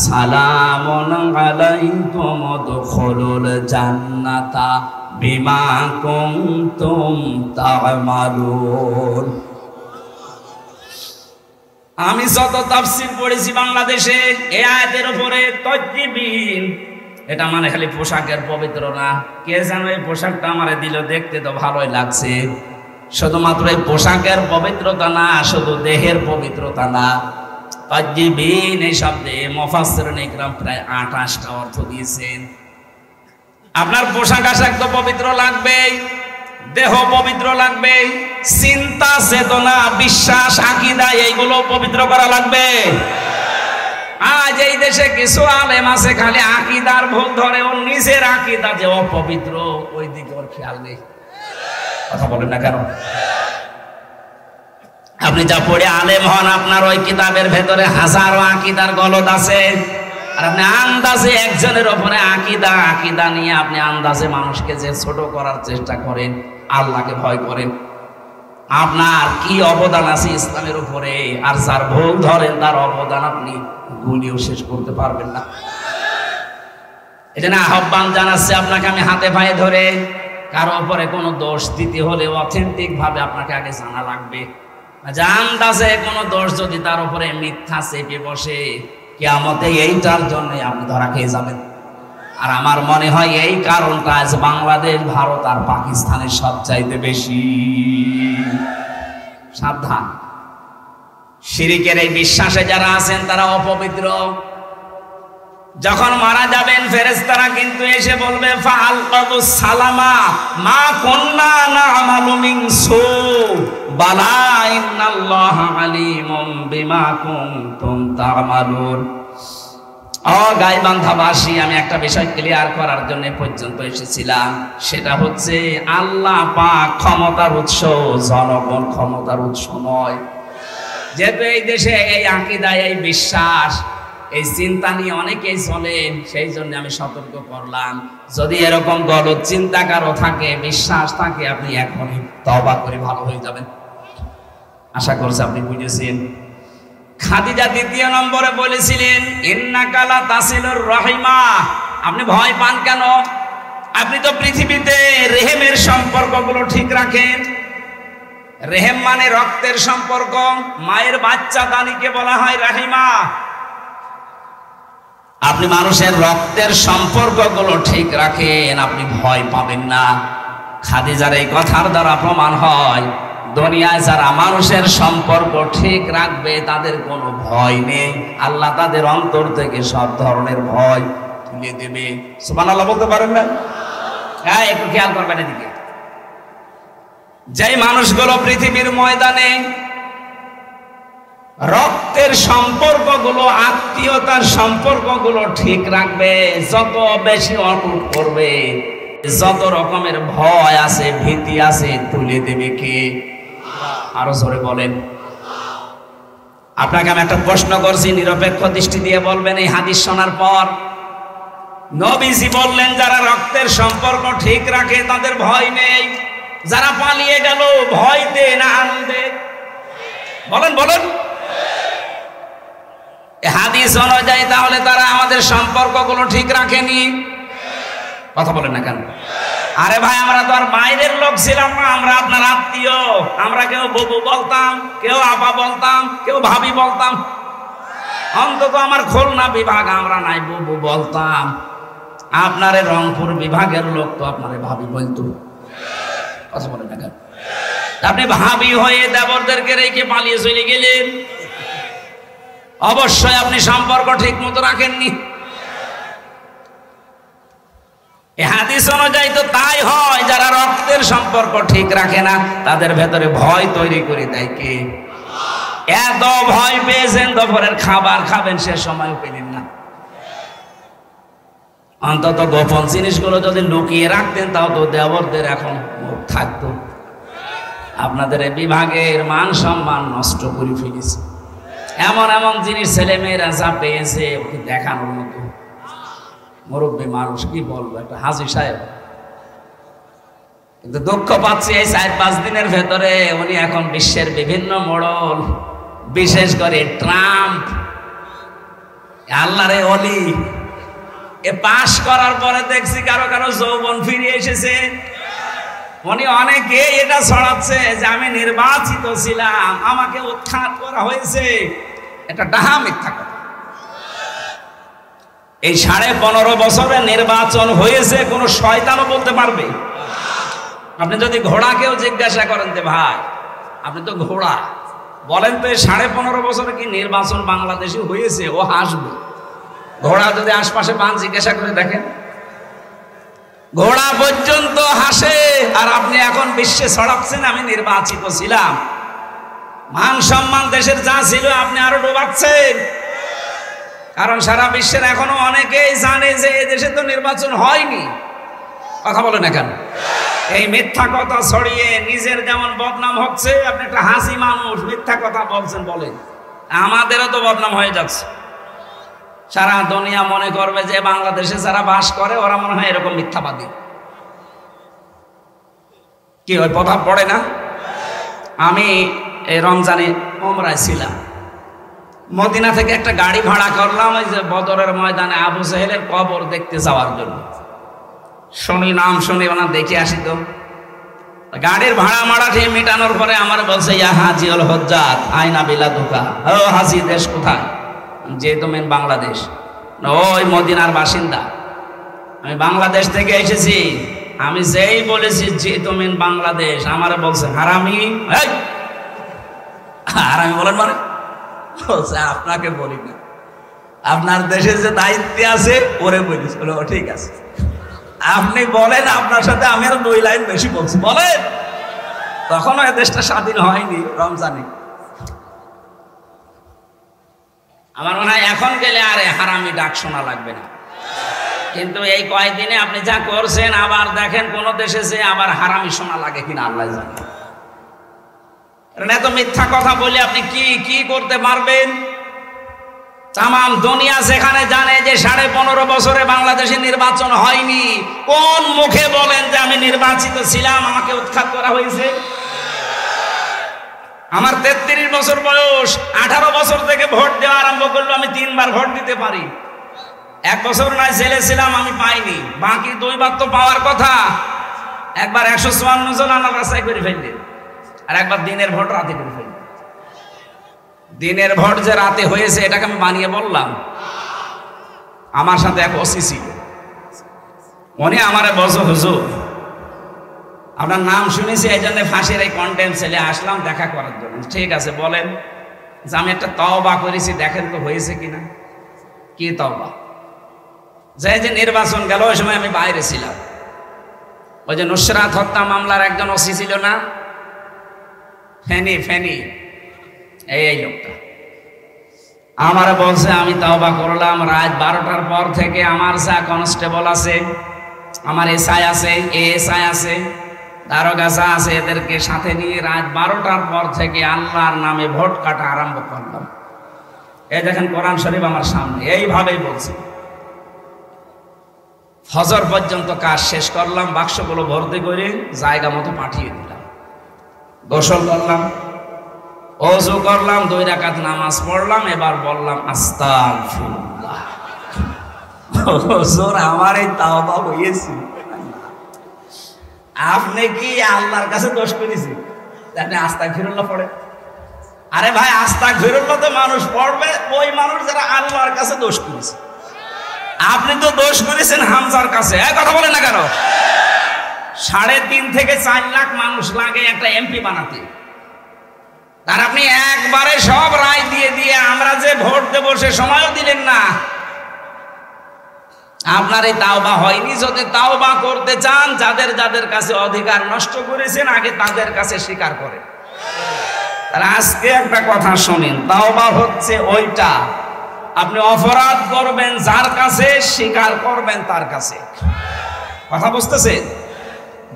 সালামুন আলাইকুম উদখুলুল জান্নাতা বিমা কুনতুম তা'মালুন। আমি যত তাফসীর পড়েছি বাংলাদেশে এই আয়াতের উপরে, তাইয়্যিবিন এটা মানে খালি পোশাকের পবিত্র না। কে জানো এই পোশাকটা আমারে দিল, দেখতে তো ভালোই লাগছে। শুধুমাত্র এই পোশাকের পবিত্রতা না, শুধু দেহের পবিত্রতা না। তাইয়্যিবিন এই শব্দে মুফাসসিরিন ইকরাম প্রায় 28টা অর্থ দিয়েছেন। আপনার পোশাক আশাক তো পবিত্র লাগবে, দেহ পবিত্র লাগবে, চিন্তা চেতনা বিশ্বাস আকীদা এইগুলো পবিত্র করা লাগবে। আজ এই দেশে কিছু আলেম আছে খালি আকীদার ভুল ধরে, ও নিজের আকীদা যে অপবিত্র ওই দিকে ওর খেয়াল নেই। কথা বলেন না কেন? আপনি যা পড়ে আলেম হন, আপনার ওই কিতাবের ভেতরে হাজারো আকীদার গলদ আছে। আর আপনি আন্দাজে একজনের উপরে আকীদা নিয়ে আপনি আন্দাজে মানুষকে যে ছোট করার চেষ্টা করেন, আল্লাহকে ভয় করেন। আপনার কি অবদান আছে ইসলামের উপরে? আর যার ভুল ধরেন তার অবদান আপনি গুলিও শেষ করতে পারবেন না। এজন্য আহ্বান জানাচ্ছি আপনাকে আমি হাতে পায়ে ধরে, কারো উপরে কোনো দোষ দিতে হলে অথেন্টিক ভাবে আপনাকে আগে জানা লাগবে। জানতাছে কোনো দোষ যদি তার উপরে মিথ্যা চেপে বসে, কিয়ামতে এইটার জন্য আপনি ধরা খেয়ে যাবেন। আর আমার মনে হয় এই কারণটা আজ বাংলাদেশ, ভারত আর পাকিস্তানের সবচাইতে বেশি। সাবধান, শিরিকের এই বিশ্বাসে যারা আছেন তারা অপবিত্র। যখন মারা যাবেন ফেরেশতারা কিন্তু এসে বলবে ফাআলকাবুস সালামা মা কুননা না'মালু মিন সু বালা ইন্নাল্লাহা আলিমুম বিমা কুনতুম তা'মালুন। ও গাইবান্ধাবাসী, আমি একটা বিষয় ক্লিয়ার করার জন্য পর্যন্ত এসেছিলাম, সেটা হচ্ছে আল্লাহ পাক ক্ষমতার উৎস, জনগণ ক্ষমতার উৎস নয়। যেহেতু এই দেশে এই আকীদা, এই বিশ্বাস, এই চিন্তা নিয়ে অনেকেই চলেন, সেই জন্য আমি সতর্ক করলাম, যদি এরকম গলত চিন্তা কারো থাকে, বিশ্বাস থাকে, আপনি এখনই তওবা করে ভালো হয়ে যাবেন। আশা করছি আপনি বুঝেছেন। খাদিজা দ্বিতীয় নম্বরে বলেছিলেন ইন্নাকা লা তাসিলুর রহিমা। আপনি ভয় পান কেন? আপনি তো পৃথিবীতে রেহেমের সম্পর্কগুলো ঠিক রাখেন। রেহেম মানে রক্তের সম্পর্ক, মায়ের বাচ্চা দানিকে বলা হয় রাহিমা। আপনি মানুষের রক্তের সম্পর্কগুলো ঠিক রাখেন, আপনি ভয় পাবেন না। খাদিজার এই কথার দ্বারা প্রমাণ হয় দুনিয়ায় যারা মানুষের সম্পর্ক ঠিক রাখবে তাদের কোনো ভয় নেই, আল্লাহ তাদের অন্তর থেকে সব ধরনের ভয় তুলে দেবে। সুবহানাল্লাহ বলতে পারেন না? হ্যাঁ, একটু খেয়াল করবেন এদিকে। যেই মানুষগুলো পৃথিবীর ময়দানে রক্তের সম্পর্কগুলো, আত্মীয়তার সম্পর্কগুলো ঠিক রাখবে, যত বেশি অটুট করবে, যত রকমের ভয় আছে, ভীতি আছে, তুলে দেবে কে? আরো জোরে বলেন। আপনাকে আমি একটা প্রশ্ন করছি, নিরপেক্ষ দৃষ্টি দিয়ে বলবেন এই হাদিস শোনার পর। নবীজি বললেন যারা রক্তের সম্পর্ক ঠিক রাখে তাদের ভয় নেই, যারা পালিয়ে গেল ভয়তে না আনন্দে? বলেন বলেন। হাদিস অনুযায়ী তাহলে তারা আমাদের সম্পর্কগুলো ঠিক রাখেনি? কথা বলেন না কেন? আরে ভাই, আমরা তো আর বাইরের লোক ছিলাম না, আমরা আপনার আত্মীয়। আমরা কেউ বুবু বলতাম, কেউ আপা বলতাম, কেউ ভাবি বলতাম। অন্তত আমার খুলনা বিভাগ আমরা নাই বুবু বলতাম। আপনার রংপুর বিভাগের লোক তো আপনারে ভাবি বলতো। কথা বলেন না কেন? আপনি ভাবি হয়ে দেবরদেরকে রেখে পালিয়ে চলে গেলেন, অবশ্যই আপনি সম্পর্ক ঠিক মতো রাখেননি। এই হাদিস অনুযায়ী তো তাই হয়, যারা রক্তের সম্পর্ক ঠিক রাখে না তাদের ভেতরে ভয় তৈরি করে দেয় কে? এত ভয় পেয়েছেন দুপুরের খাবার খাবেন সে সময় পেলেন না। অন্তত গোপন জিনিসগুলো যদি লুকিয়ে রাখতেন তাও তো দেবরদের এখন মুখ থাকতো। আপনাদের এই বিভাগের মান সম্মান নষ্ট করে ফেলেছে। এমন এমন জিনিস ছেলে মেয়েরা যা পেয়েছে ওকে দেখানোর মতো। মুরব্বী মানুষ, কি বলবো, একটা হাজি সাহেব। কিন্তু দুঃখ পাচ্ছি এই 4-5 দিনের ভেতরে উনি এখন বিশ্বের বিভিন্ন মোড়ল, বিশেষ করে ট্রাম্প, আল্লাহরে অলি, এ পাশ করার পরে দেখছি কারো কারো যৌবন ফিরে এসেছে। উনি অনেকে এটা ছড়াচ্ছে যে আমি নির্বাচিত ছিলাম, আমাকে উৎখাত করা হয়েছে। এটা ডাহা মিথ্যা কথা। এই 15.5 বছরে নির্বাচন হয়েছে কোনো শয়তানও বলতে পারবে? আপনি যদি ঘোড়াকেও জিজ্ঞাসা করেন যে ভাই আপনি তো ঘোড়া, বলেন তো এই 15.5 বছরে কি নির্বাচন বাংলাদেশে হয়েছে? ও হাসবে। ঘোড়া যদি আশপাশে পান জিজ্ঞাসা করে দেখেন, ঘোড়া পর্যন্ত হাসে। আর আপনি এখন বিশ্বে ছড়াচ্ছেন আমি নির্বাচিত ছিলাম। মান সম্মান দেশের যা ছিল আপনি আরো ডোবাচ্ছেন। কারণ সারা বিশ্বের এখনো অনেকেই জানে যে এই দেশে তো নির্বাচন হয়নি। কথা বলে না কেন? এই মিথ্যা কথা ছড়িয়ে নিজের যেমন বদনাম হচ্ছে, আপনি একটা হাসি মানুষ, মিথ্যা কথা বলছেন বলেন, আমাদেরও তো বদনাম হয়ে যাচ্ছে। সারা দুনিয়া মনে করবে যে বাংলাদেশে যারা বাস করে ওরা মনে হয় এরকম মিথ্যাবাদী। কি ওই প্রভাব পড়ে না? আমি এই রমজানে উমরায় ছিলাম, মদিনা থেকে একটা গাড়ি ভাড়া করলাম ওই যে বদরের ময়দানে আবু জাহেলের কবর দেখতে যাওয়ার জন্য। শুনি নাম শুনি ওনা দেখে আসি তো। গাড়ির ভাড়া মাড়াঠি মেটানোর পরে আমার বলছে, ইয়া হাজি অল হজ্জাত আইনা বিলাদুকা, ও হাজি দেশ কোথায়? যেহেতু মেন বাংলাদেশ। ওই মদিনার বাসিন্দা, আমি বাংলাদেশ থেকে এসেছি। আমি যেই বলেছি যেহেতু মেন বাংলাদেশ, আমার বলছে হারামি। হারামি বলেন মানে? বলছে আপনাকে বলি না, আপনার দেশে যে দায়িত্বে আছে ওরে বলিস। ঠিক আছে, আপনি বলেন, আপনার সাথে আমি আর 2 লাইন বেশি বলছি, বলেন। তখনও এ দেশটা স্বাধীন হয়নি রমজানে। আমার মনে হয় এখন গেলে আর হারামি ডাক শোনা লাগবে না। কিন্তু এই কয়েকদিনে আপনি যা করছেন, আবার দেখেন কোন দেশে যে আবার হারামি শোনা লাগে কিনা আল্লাহ জানে। এত মিথ্যা কথা বলে আপনি কি কি করতে পারবেন? তাম দুনিয়া যেখানে জানে যে 15.5 বছরে বাংলাদেশে নির্বাচন হয়নি, কোন মুখে বলেন যে আমি নির্বাচিত ছিলাম, আমাকে উৎখাত করা হয়েছে? আমার 33 বছর বয়স, 18 বছর থেকে ভোট দেওয়া আরম্ভ করলো, আমি 3 বার ভোট দিতে পারি। 1 বছর নয় জেলে ছিলাম, আমি পাইনি। বাকি 2 বার তো পাওয়ার কথা। একবার 154 জন আনার রাস্তায় করে ফেললে, আর একবার দিনের ভোট রাতে করে ফেললে। দিনের ভোট যে রাতে হয়েছে এটাকে আমি বানিয়ে বললাম? আমার সাথে এক ওসি ছিল, উনি আমারে বলছে, হুজুর আপনার নাম শুনেছি, এই জন্য ফাঁসির এই কন্টেম ছেলে আসলাম দেখা করার জন্য। ঠিক আছে বলেন। যে আমি একটা তওবা করেছি, দেখেন তো হয়েছে কিনা। কি তওবা? যে নির্বাচন গেল ওই সময় আমি বাইরে ছিলাম। ওই যে নুসরাত হত্যা মামলার একজন ওসি ছিল না, ফেনী, এই লোকটা আমার বলছে, আমি তওবা করলাম। রাত 12টার পর থেকে আমার যা কনস্টেবল আছে, আমার এসআই আছে, এএসআই আছে, দারোগা যা আছে, এদেরকে সাথে নিয়ে রাত 12টার পর থেকে আল্লাহর নামে ভোট কাটা আরম্ভ করলাম। এই দেখেন কোরআন শরীফ আমার সামনে, এইভাবেই বলছি। ফজর পর্যন্ত কাজ শেষ করলাম, বাক্সগুলো ভর্তি করে জায়গা মতো পাঠিয়ে দিলাম। গোসল করলাম, ওযু করলাম, 2 রাকাত নামাজ পড়লাম। এবার বললাম আস্তাগফিরুল্লাহ। হুজুর আমার এই তাওবা হয়েছে। আপনি কি আল্লাহর কাছে দোষ করেছেন? আপনি আস্তাগফিরুল্লাহ পড়ে? আরে ভাই, আস্তাগফিরুল্লাহ তো মানুষ পড়বে, ওই মানুষ যারা আল্লাহর কাছে দোষ করেছে। আপনি তো দোষ করেছেন হামজার কাছে। কথা বলেন না কেন? 3.5 থেকে 4 লাখ মানুষ লাগে একটা এমপি বানাতে। তার আপনি একবারে সব রায় দিয়ে দিয়ে আমরা যে ভোট দেবো সে সময়ও দিলেন না। আপনার এই তাওবা হয়নি। যদি তাওবা করতে চান, যাদের যাদের কাছে অধিকার নষ্ট করেছেন আগে তাদের কাছে স্বীকার করেন। তাহলে আজকে একটা কথা শুনেন, তাওবা হচ্ছে ওইটা আপনি অপরাধ করবেন যার কাছে, স্বীকার করবেন তার কাছে। কথা বুঝতেছেন?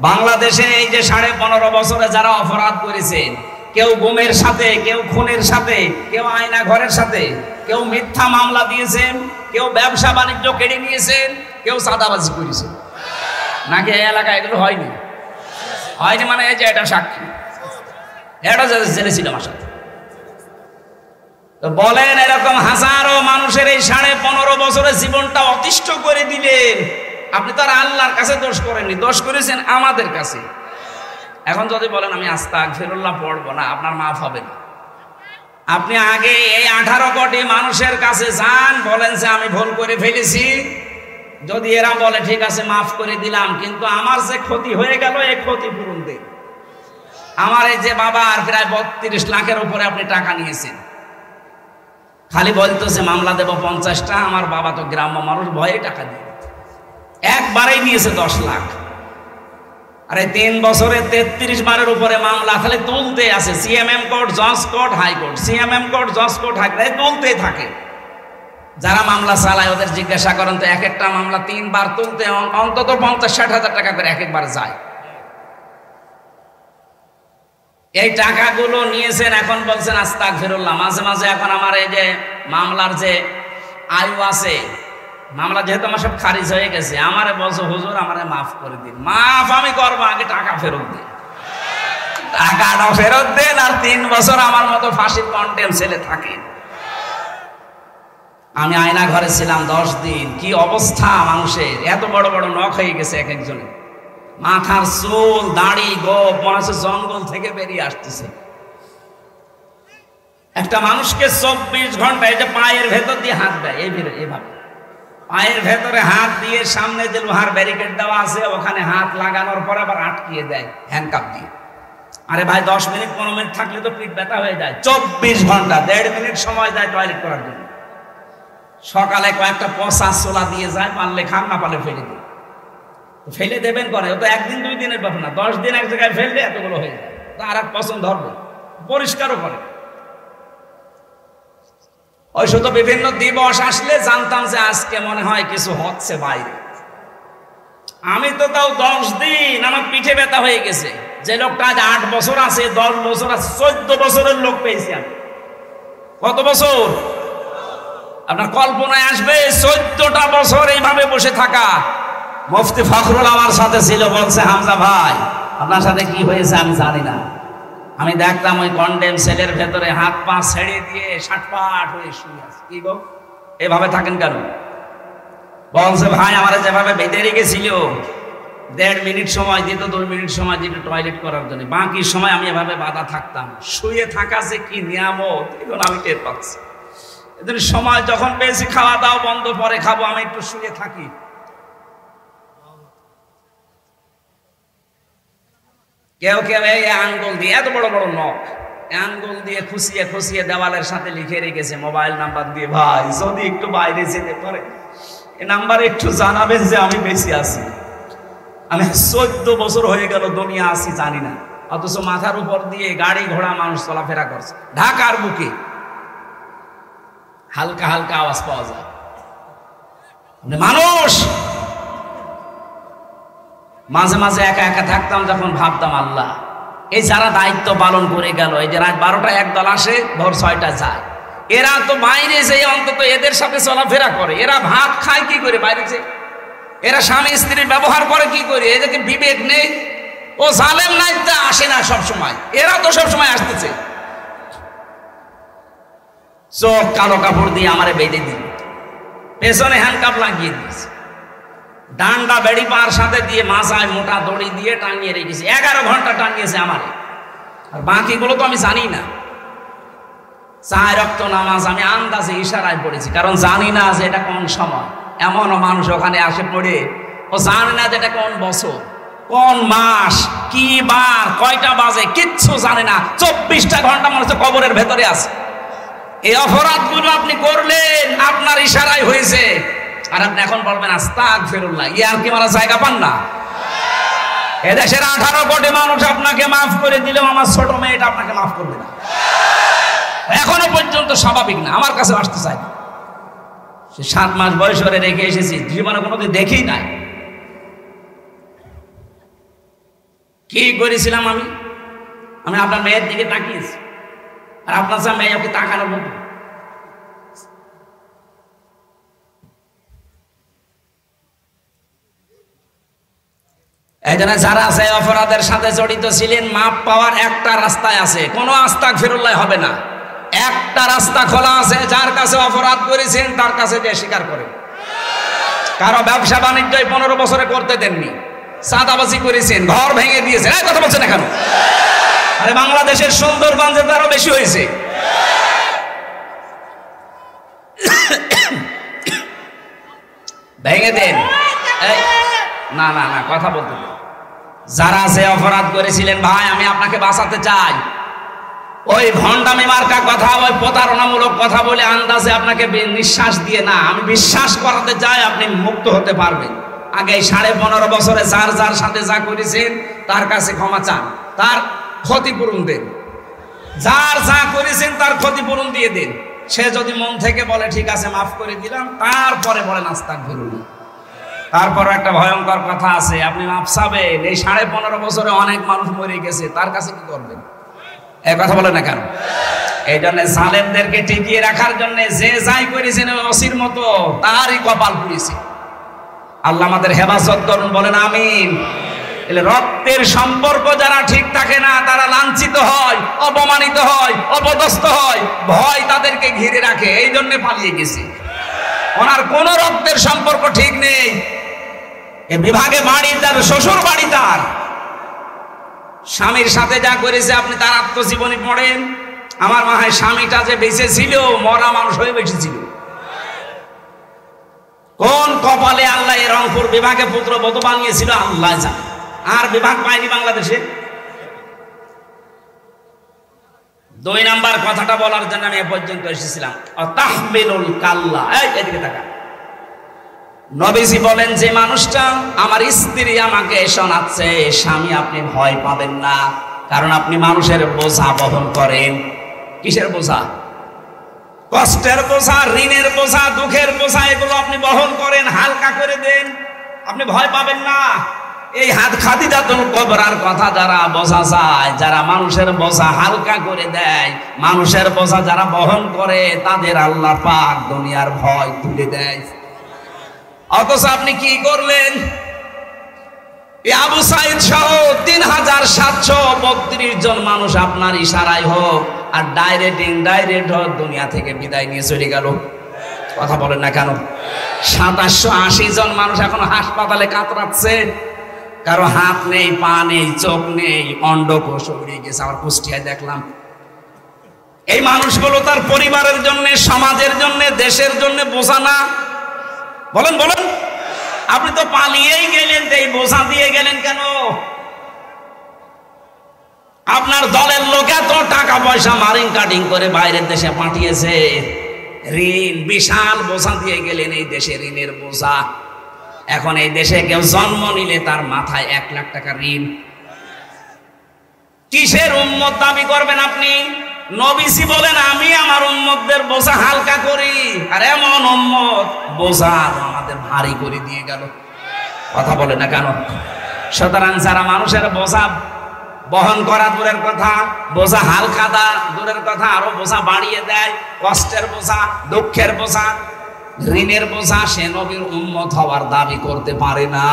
বাংলাদেশে এই যে 15.5 বছরে যারা অপরাধ করেছেন, কেউ গুমের সাথে, কেউ খুনের সাথে, কেউ আয়না ঘরের সাথে, কেউ মিথ্যা মামলা দিয়েছেন, কেউ ব্যবসা বাণিজ্য কেড়ে নিয়েছেন, কেউ চাঁদাবাজি করেছেন। নাকি এই এলাকায় এগুলো হয়নি? হয়নি মানে এই যে এটা সাক্ষী, এটা জেলে ছিল আমার সাথে। তো বলেন, এরকম হাজারো মানুষের এই 15.5 বছরের জীবনটা অতিষ্ঠ করে দিলেন। আপনি তো আর আল্লাহর কাছে দোষ করেননি, দোষ করেছেন আমাদের কাছে। এখন যদি বলেন আমি আস্তাগফিরুল্লাহ পড়বো না, আপনার মাফ হবে না। আপনি আগে এই 18 কোটি মানুষের কাছে যান, বলেন যে আমি ভুল করে ফেলেছি। যদি এরা বলে ঠিক আছে মাফ করে দিলাম, কিন্তু আমার যে ক্ষতি হয়ে গেল এই ক্ষতিপূরণ দেন। আমার এই যে বাবা আর প্রায় 32 লাখের উপরে আপনি টাকা নিয়েছেন, খালি বলতেছে মামলা দেব 50টা। আমার বাবা তো গ্রাম্য মানুষ, ভয়ে টাকা দিয়ে একবারেই নিয়েছে 10 লাখ। আরে 3 বছরে 33 বারের উপরে মামলা খালি তুলতে আছে। সিএমএম কোর্ট, জজ কোর্ট, হাইকোর্ট, সিএমএম কোর্ট, জজ কোর্ট, হাইকোর্ট, তুলতেই থাকে। যারা মামলা চালায় ওদের জিজ্ঞাসা করেন তো, এক একটা মামলা 3 বার তুলতে অন্তত 50-60 হাজার টাকা করে এক একবার যায়। এই টাকাগুলো নিয়েছেন, এখন বলছেন আস্তাগফিরুল্লাহ। মাঝে মাঝে এখন আমার এই যে মামলার যে আয়ু আছে, মামলা যেহেতু আমার সব খারিজ হয়ে গেছে, আমারে বলছো হুজুর আমারে মাফ করে দিন। মাফ আমি করবো, আগে টাকা ফেরত দিন। টাকাটা ফেরত দেন, আর 3 বছর আমার মতো ফাঁসির কন্টেম ছেলে থাকে। আমি আয়না ঘরে ছিলাম 10 দিন। কি অবস্থা মানুষের, এত বড় বড় নখ হয়ে গেছে এক একজনের, মাথার চুল দাড়ি গোপ মনে হচ্ছে জঙ্গল থেকে বেরিয়ে আসতেছে। একটা মানুষকে 24 ঘন্টা এই যে পায়ের ভেতর দিয়ে হাত দেয়, এইভাবে পায়ের ভেতরে হাত দিয়ে সামনে যে লোহার ব্যারিকেড দেওয়া আছে ওখানে হাত লাগানোর পর আবার আটকিয়ে দেয় হ্যান্ডকাপ দিয়ে। আরে ভাই 10 মিনিট 15 মিনিট থাকলে তো পিঠ ব্যথা হয়ে যায়। 24 ঘন্টা 1.5 মিনিট সময় দেয় টয়লেট করার জন্য। সকালে কয়েকটা পচা ছোলা দিয়ে যায়, পারলে খান না পারলে ফেলে দিন। ফেলে দেবেন করে, ও তো 1 দিন 2 দিনের ব্যাপার না, 10 দিন এক জায়গায় ফেললে এতগুলো হয়ে যায়। তো আর এক পছন্দ ধরবে, পরিষ্কারও করে। ওই শুধু বিভিন্ন দিবস আসলে জানতাম যে আজকে মনে হয় কিছু হচ্ছে বাইরে। আমি তো তাও 10 দিন আমার পিঠে ব্যথা হয়ে গেছে। যে লোকটা আজ 8 বছর আছে, 10 বছর আছে, 14 বছরের লোক পেয়েছি আমি। কত বছর আপনার কল্পনায় আসবে? 14টা বছর এইভাবে বসে থাকা। মুফতি ফখরুল আমার সাথে ছিল, বলছে হামজা ভাই আপনার সাথে কি হয়েছে আমি জানি না। আমি দেখতাম ওই কন্ডেম সেলের ভেতরে হাত পা ছেড়ে দিয়ে ষাটপাট হয়ে শুয়ে আছে। কি গো এভাবে থাকেন কেন? বলছে ভাই আমার যেভাবে বেঁধে রেখেছিল, 1.5 মিনিট সময় দিত, 2 মিনিট সময় দিত টয়লেট করার জন্য, বাকি সময় আমি এভাবে বাধা থাকতাম। শুয়ে থাকা যে কি নিয়ামত এগুলো আমি টের পাচ্ছি। এদের সময় যখন পেয়েছি খাওয়া দাওয়া বন্ধ, পরে খাবো, আমি একটু শুয়ে থাকি। কেউ কেউ এই আঙ্গুল দিয়ে, এত বড় বড় নখ, আঙ্গুল দিয়ে খুশিয়ে খুশিয়ে দেওয়ালের সাথে লিখে রেখেছে মোবাইল নাম্বার দিয়ে, ভাই যদি একটু বাইরে যেতে পারে এই নাম্বারে একটু জানাবেন যে আমি বেঁচে আছি। আমি 14 বছর হয়ে গেল দুনিয়া আছি জানি না, অথচ মাথার উপর দিয়ে গাড়ি ঘোড়া মানুষ চলাফেরা করছে। ঢাকার বুকে হালকা হালকা আওয়াজ পাওয়া যায়। মানুষ মাঝে মাঝে একা একা থাকতাম, যখন ভাবতাম আল্লাহ এই যারা দায়িত্ব পালন করে গেল, এই যে রাত 12টায় একদল আসে, ভোর 6টা যায়, এরা তো বাইরে যেয়ে অন্তত এদের সাথে চলাফেরা করে। এরা ভাত খায় কি করে বাইরে যে? এরা স্বামী স্ত্রীর ব্যবহার করে কি করে? এদেরকে বিবেক নেই? ও জালেম নাই তা আসে না সব সময়, এরা তো সব সময় আসতেছে। চোখ কালো কাপড় দিয়ে আমারে বেঁধে দিল, পেছনে হ্যান্ডকাপ লাগিয়ে দিয়েছে, ডান্ডা বেড়ি পার সাথে দিয়ে মাথায় মোটা দড়ি দিয়ে টাঙিয়ে রেখেছে। 11 ঘন্টা টাঙিয়েছে আমারে, আর বাকিগুলো তো আমি জানি না। 4 ওয়াক্ত নামাজ আমি আন্দাজে ইশারায় পড়েছি, কারণ জানি না যে এটা কোন সময়। এমনও মানুষ ওখানে আসে পড়ে, ও জানে না যে এটা কোন বছর, কোন মাস, কি বার, কয়টা বাজে, কিচ্ছু জানে না। 24টা ঘন্টা মানুষ কবরের ভেতরে আছে। এই অপরাধগুলো আপনি করলেন, আপনার ইশারায় হয়েছে, আর আপনি এখন বলবেন আস্তাগফিরুল্লাহ। ইয়ার কি মারা জায়গা পান না? এদেশের 18 কোটি মানুষ আপনাকে মাফ করে দিলেও আমার ছোট মেয়েটা আপনাকে মাফ করবে না। এখনো পর্যন্ত স্বাভাবিক না, আমার কাছে আসতে চায় না। সে 7 মাস বয়স করে রেখে এসেছি, জীবনে কোনোদিন দেখেই নাই। কি করেছিলাম আমি আপনার মেয়ের দিকে তাকিয়েছি, আর আপনার সাথে মেয়ে ওকে তাকানোর মতো। এই জন্য যারা আছে অপরাধের সাথে জড়িত ছিলেন, মাপ পাওয়ার একটা রাস্তায় আছে, কোনো আস্তাগফিরুল্লাহ হবে না। একটা রাস্তা খোলা আছে, যার কাছে অপরাধ করেছেন তার কাছে যে স্বীকার করেন। কারো ব্যবসা বাণিজ্য 15 বছরে করতে দেননি, চাঁদাবাজি করেছেন, ঘর ভেঙে দিয়েছেন, এই কথা বলছেন এখন। আরে বাংলাদেশের সুন্দরগঞ্জে তো আরো বেশি হয়েছে। ভেঙে দেন, না না না কথা বলতে দেন। যারা যে অপরাধ করেছিলেন ভাই, আমি আপনাকে বাঁচাতে চাই। ওই ভণ্ডামি মার্কা কথা, ওই প্রতারণামূলক কথা বলে আন্দাজে আপনাকে নিঃশ্বাস দিয়ে না, আমি বিশ্বাস করাতে চাই আপনি মুক্ত হতে পারবেন। আগে 15.5 বছরে যার যার সাথে যা করেছেন তার কাছে ক্ষমা চান, তার ক্ষতিপূরণ দেন। যার যা করেছেন তার ক্ষতিপূরণ দিয়ে দেন। সে যদি মন থেকে বলে ঠিক আছে মাফ করে দিলাম, তারপরে বলেন আস্তাগফিরুল্লাহ। তারপর একটা ভয়ঙ্কর কথা আছে, আপনি মাফ চাবেন, এই 15.5 বছরে অনেক মানুষ মরে গেছে, তার কাছে কি করবেন? এই কথা বলে না কেন? এই জন্য জালেমদেরকে টিকিয়ে রাখার জন্য যে যাই করেছেন ওসির মতো তারই কপাল পুড়েছে। আল্লাহ আমাদের হেফাজত করুন, বলেন আমিন। রক্তের সম্পর্ক যারা ঠিক থাকে না, তারা লাঞ্ছিত হয়, অপমানিত হয়, অপদস্থ হয়, ভয় তাদেরকে ঘিরে রাখে, এই জন্য পালিয়ে গেছে। ওনার কোন রক্তের সম্পর্ক ঠিক নেই। এ বিভাগে বাড়ি তার, শ্বশুর বাড়ি তার। স্বামীর সাথে যা করেছে আপনি তার আত্মজীবনী পড়েন। আমার মনে হয় স্বামীটা যে বেঁচে ছিল মরা মানুষ হয়ে বেঁচে ছিল। কোন কপালে আল্লাহ এই রংপুর বিভাগে পুত্রবধূ বানিয়েছিল আল্লাহ জানে। আর বিভাগ পায়নি বাংলাদেশে। 2 নাম্বার কথাটা বলার জন্য আমি এ পর্যন্ত এসেছিলাম। তাহমিলুল কাল্লা, এদিকে তাকা। নবীজি বলেন যে মানুষটা, আমার স্ত্রী আমাকে শোনাচ্ছে, স্বামী আপনি ভয় পাবেন না, কারণ আপনি মানুষের বোঝা বহন করেন। কিসের বোঝা? কষ্টের বোঝা, ঋণের বোঝা, দুঃখের বোঝা, এগুলো আপনি বহন করেন, হালকা করে দেন, আপনি ভয় পাবেন না। এই খাদিজাতুল কুবরার কথা যারা বোঝা যায়, যারা মানুষের বোঝা হালকা করে দেয়, মানুষের বোঝা যারা বহন করে, তাদের আল্লাহ পাক দুনিয়ার ভয় তুলে দেয়। অথচ আপনি কি করলেন? আবু সাইদ সহ 3732 জন মানুষ আপনার ইশারায় হোক আর ইনডাইরেক্ট হোক দুনিয়া থেকে বিদায় নিয়ে চলে গেল। কথা বলেন না কেন? 2780 জন মানুষ এখন হাসপাতালে কাতরাচ্ছে। কারো হাত নেই, পা নেই, চোখ নেই, অন্ডকোষ উড়ে গেছে। আমার কুষ্টিয়ায় দেখলাম। এই মানুষগুলো তার পরিবারের জন্য, সমাজের জন্য, দেশের জন্য বোঝা না? বলেন বলেন। আপনি তো পালিয়েই গেলেন, এই বোঝা দিয়ে গেলেন কেন? আপনার দলের লোক এত টাকা পয়সা মারিং কাটিং করে বাইরের দেশে পাঠিয়েছে, ঋণ বিশাল বোঝা দিয়ে গেলেন, এই দেশে ঋণের বোঝা। এখন এই দেশে কেউ জন্ম নিলে তার মাথায় 1 লাখ টাকা ঋণ। কিসের উম্মত দাবি করবেন আপনি? নবীজি বলেন আমি আমার উম্মতদের বোঝা হালকা করি, আর এমন উম্মত বোঝা আমাদের ভারী করে দিয়ে গেল। কথা বলে না কেন? সুতরাং যারা মানুষের বোঝা বহন করা দূরের কথা, বোঝা হালকা দূরের কথা, আরো বোঝা বাড়িয়ে দেয়, কষ্টের বোঝা, দুঃখের বোঝা, ঋণের বোঝা, সে নবীর উম্মত হওয়ার দাবি করতে পারে না।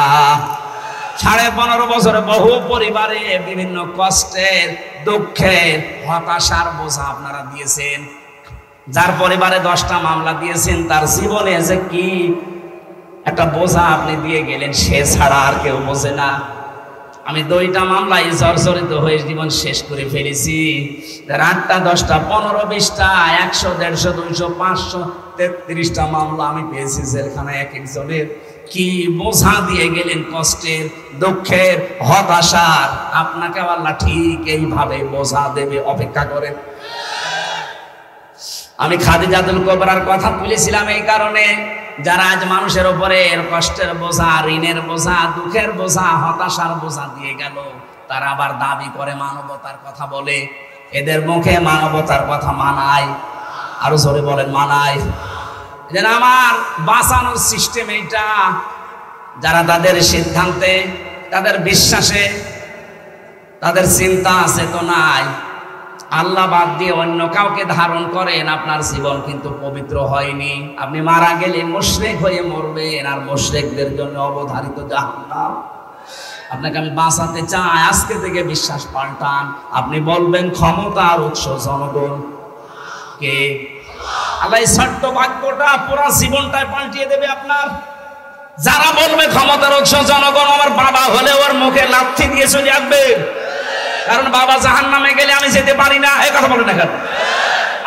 15.5 বছরে বহু পরিবারে বিভিন্ন কষ্টের, দুঃখের, হতাশার বোঝা আপনারা দিয়েছেন। যার পরিবারে 10টা মামলা দিয়েছেন, তার জীবনে যে কি একটা বোঝা আপনি দিয়ে গেলেন, সে ছাড়া আর কেউ বোঝে না। আমি 2টা মামলায় জর্জরিত হয়ে জীবন শেষ করে ফেলেছি। 8টা 10টা 15 20টা 100 150 200 500 33টা মামলা আমি পেয়েছি জেলখানায়। এক একজনের কি বোঝা দিয়ে গেলেন, কষ্টের, দুঃখের, হতাশার। আপনাকে আল্লাহ ঠিক এইভাবে বোঝা দেবে, অপেক্ষা করেন। আমি খাদিজাতুল কুবরার কথা তুলেছিলাম এই কারণে, যারা আজ মানুষের উপরে কষ্টের বোঝা, ঋণের বোঝা, দুঃখের বোঝা, হতাশার বোঝা দিয়ে গেল, তারা আবার দাবি করে মানবতার কথা বলে। এদের মুখে মানবতার কথা মানায়? আরো জোরে বলেন, মানায়? যেন আমার বাঁচানোর সিস্টেম এইটা। যারা তাদের সিদ্ধান্তে, তাদের বিশ্বাসে, তাদের চিন্তা চেতনায় আল্লাহ বাদ দিয়ে অন্য কাউকে ধারণ করেন, আপনার জীবন কিন্তু পবিত্র হয়নি। আপনি মারা গেলে মুশরিক হয়ে মরবেন, আর মুশরিকদের জন্য অবধারিত জাহান্নাম। আপনাকে আমি বাঁচাতে চাই, আজকে থেকে বিশ্বাস পাল্টান। আপনি বলবেন ক্ষমতার উৎস জনগণ কে? আল্লাহ এই ছোট্ট বাক্যটা পুরো জীবনটাই পাল্টিয়ে দেবে আপনার। যারা বলবে ক্ষমতার উৎস জনগণ, আমার বাবা হলে ওর মুখে লাথি দিয়ে চলে আসবে, কারণ বাবা জাহান্নামে গেলে আমি যেতে পারি না। এই কথা বলেন না কেন?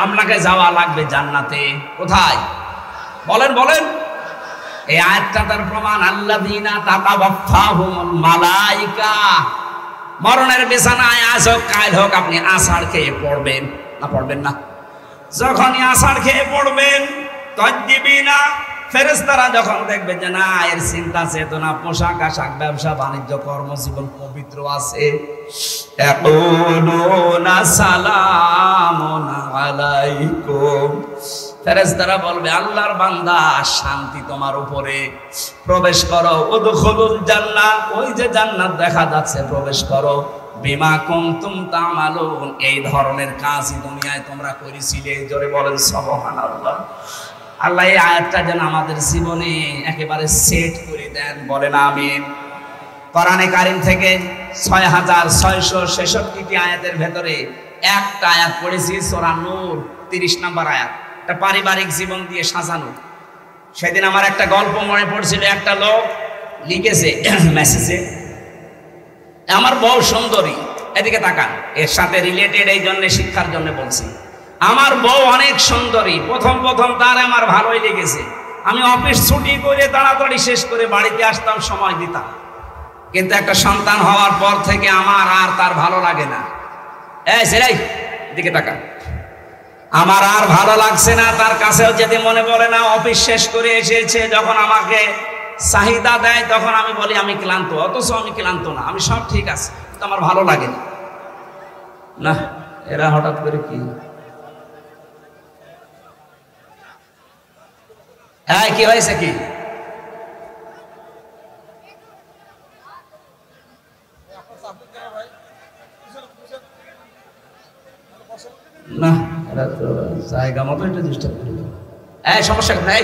আপনাকে যাওয়া লাগবে জান্নাতে। কোথায়? বলেন বলেন। এই আয়াতটা তার প্রমাণ। আল্লাযীনা তাতাওয়াফাহুমুল মালায়েকা। মরণের বিছানায় আজ হোক কাল হোক আপনি আষাঢ় খেয়ে পড়বেন না? পড়বেন না? যখনই আষাঢ় খেয়ে পড়বেন, তাজ্জিবিনা, ফেরেশতারা যখন দেখবে যে না এর চিন্তা চেতনা, পোশাক আশাক, ব্যবসা বাণিজ্য, কর্মজীবন পবিত্র আছে, ইয়াকুলুনা সালামুন আলাইকুম, ফেরেশতারা বলবে আল্লাহর বান্দা শান্তি তোমার উপরে, প্রবেশ করো। উদখুলুল জান্নাহ, ওই যে জান্নাত দেখা যাচ্ছে, প্রবেশ করো। বিমা কুনতুম তা'মালুন, এই ধরনের কাজই দুনিয়ায় তোমরা করেছিলে। জোরে বলেন সুবহানাল্লাহ। আল্লাহ এই আয়াতটা যেন আমাদের জীবনে একেবারে সেট করে দেন, বলেন আমিন। কোরআনে কারীম থেকে 6666টি আয়াতের ভেতরে একটা আয়াত পড়েছি, সূরা নূর 30 নম্বর আয়াত। এটা পারিবারিক জীবন দিয়ে সাজানো। সেদিন আমার একটা গল্প মনে পড়ছিল, একটা লোক লিখেছে মেসেজে, আমার বউ সুন্দরী, এদিকে তাকান, এর সাথে রিলেটেড, এই জন্য শিক্ষার জন্য বলছি। আমার বউ অনেক সুন্দরী, প্রথম প্রথম তার আমার ভালোই লেগেছে। আমি অফিস ছুটি করে তাড়াতাড়ি শেষ করে বাড়িতে আসতাম, সময় দিতাম। কিন্তু একটা সন্তান হওয়ার পর থেকে আমার আর তার ভালো লাগে না। এই সেরাই দিকে তাকা, আমার আর ভালো লাগছে না, তার কাছেও যেতে মনে বলে না। অফিস শেষ করে এসেছে, যখন আমাকে চাহিদা দেয় তখন আমি বলি আমি ক্লান্ত, অথচ আমি ক্লান্ত না, আমি সব ঠিক আছে, কিন্তু আমার ভালো লাগে না। না, এরা হঠাৎ করে কি, হ্যাঁ কি হয়েছে কি? না, এরা তো জায়গা মতো একটু ডিস্টার্ব করে। এই সমস্যা নাই,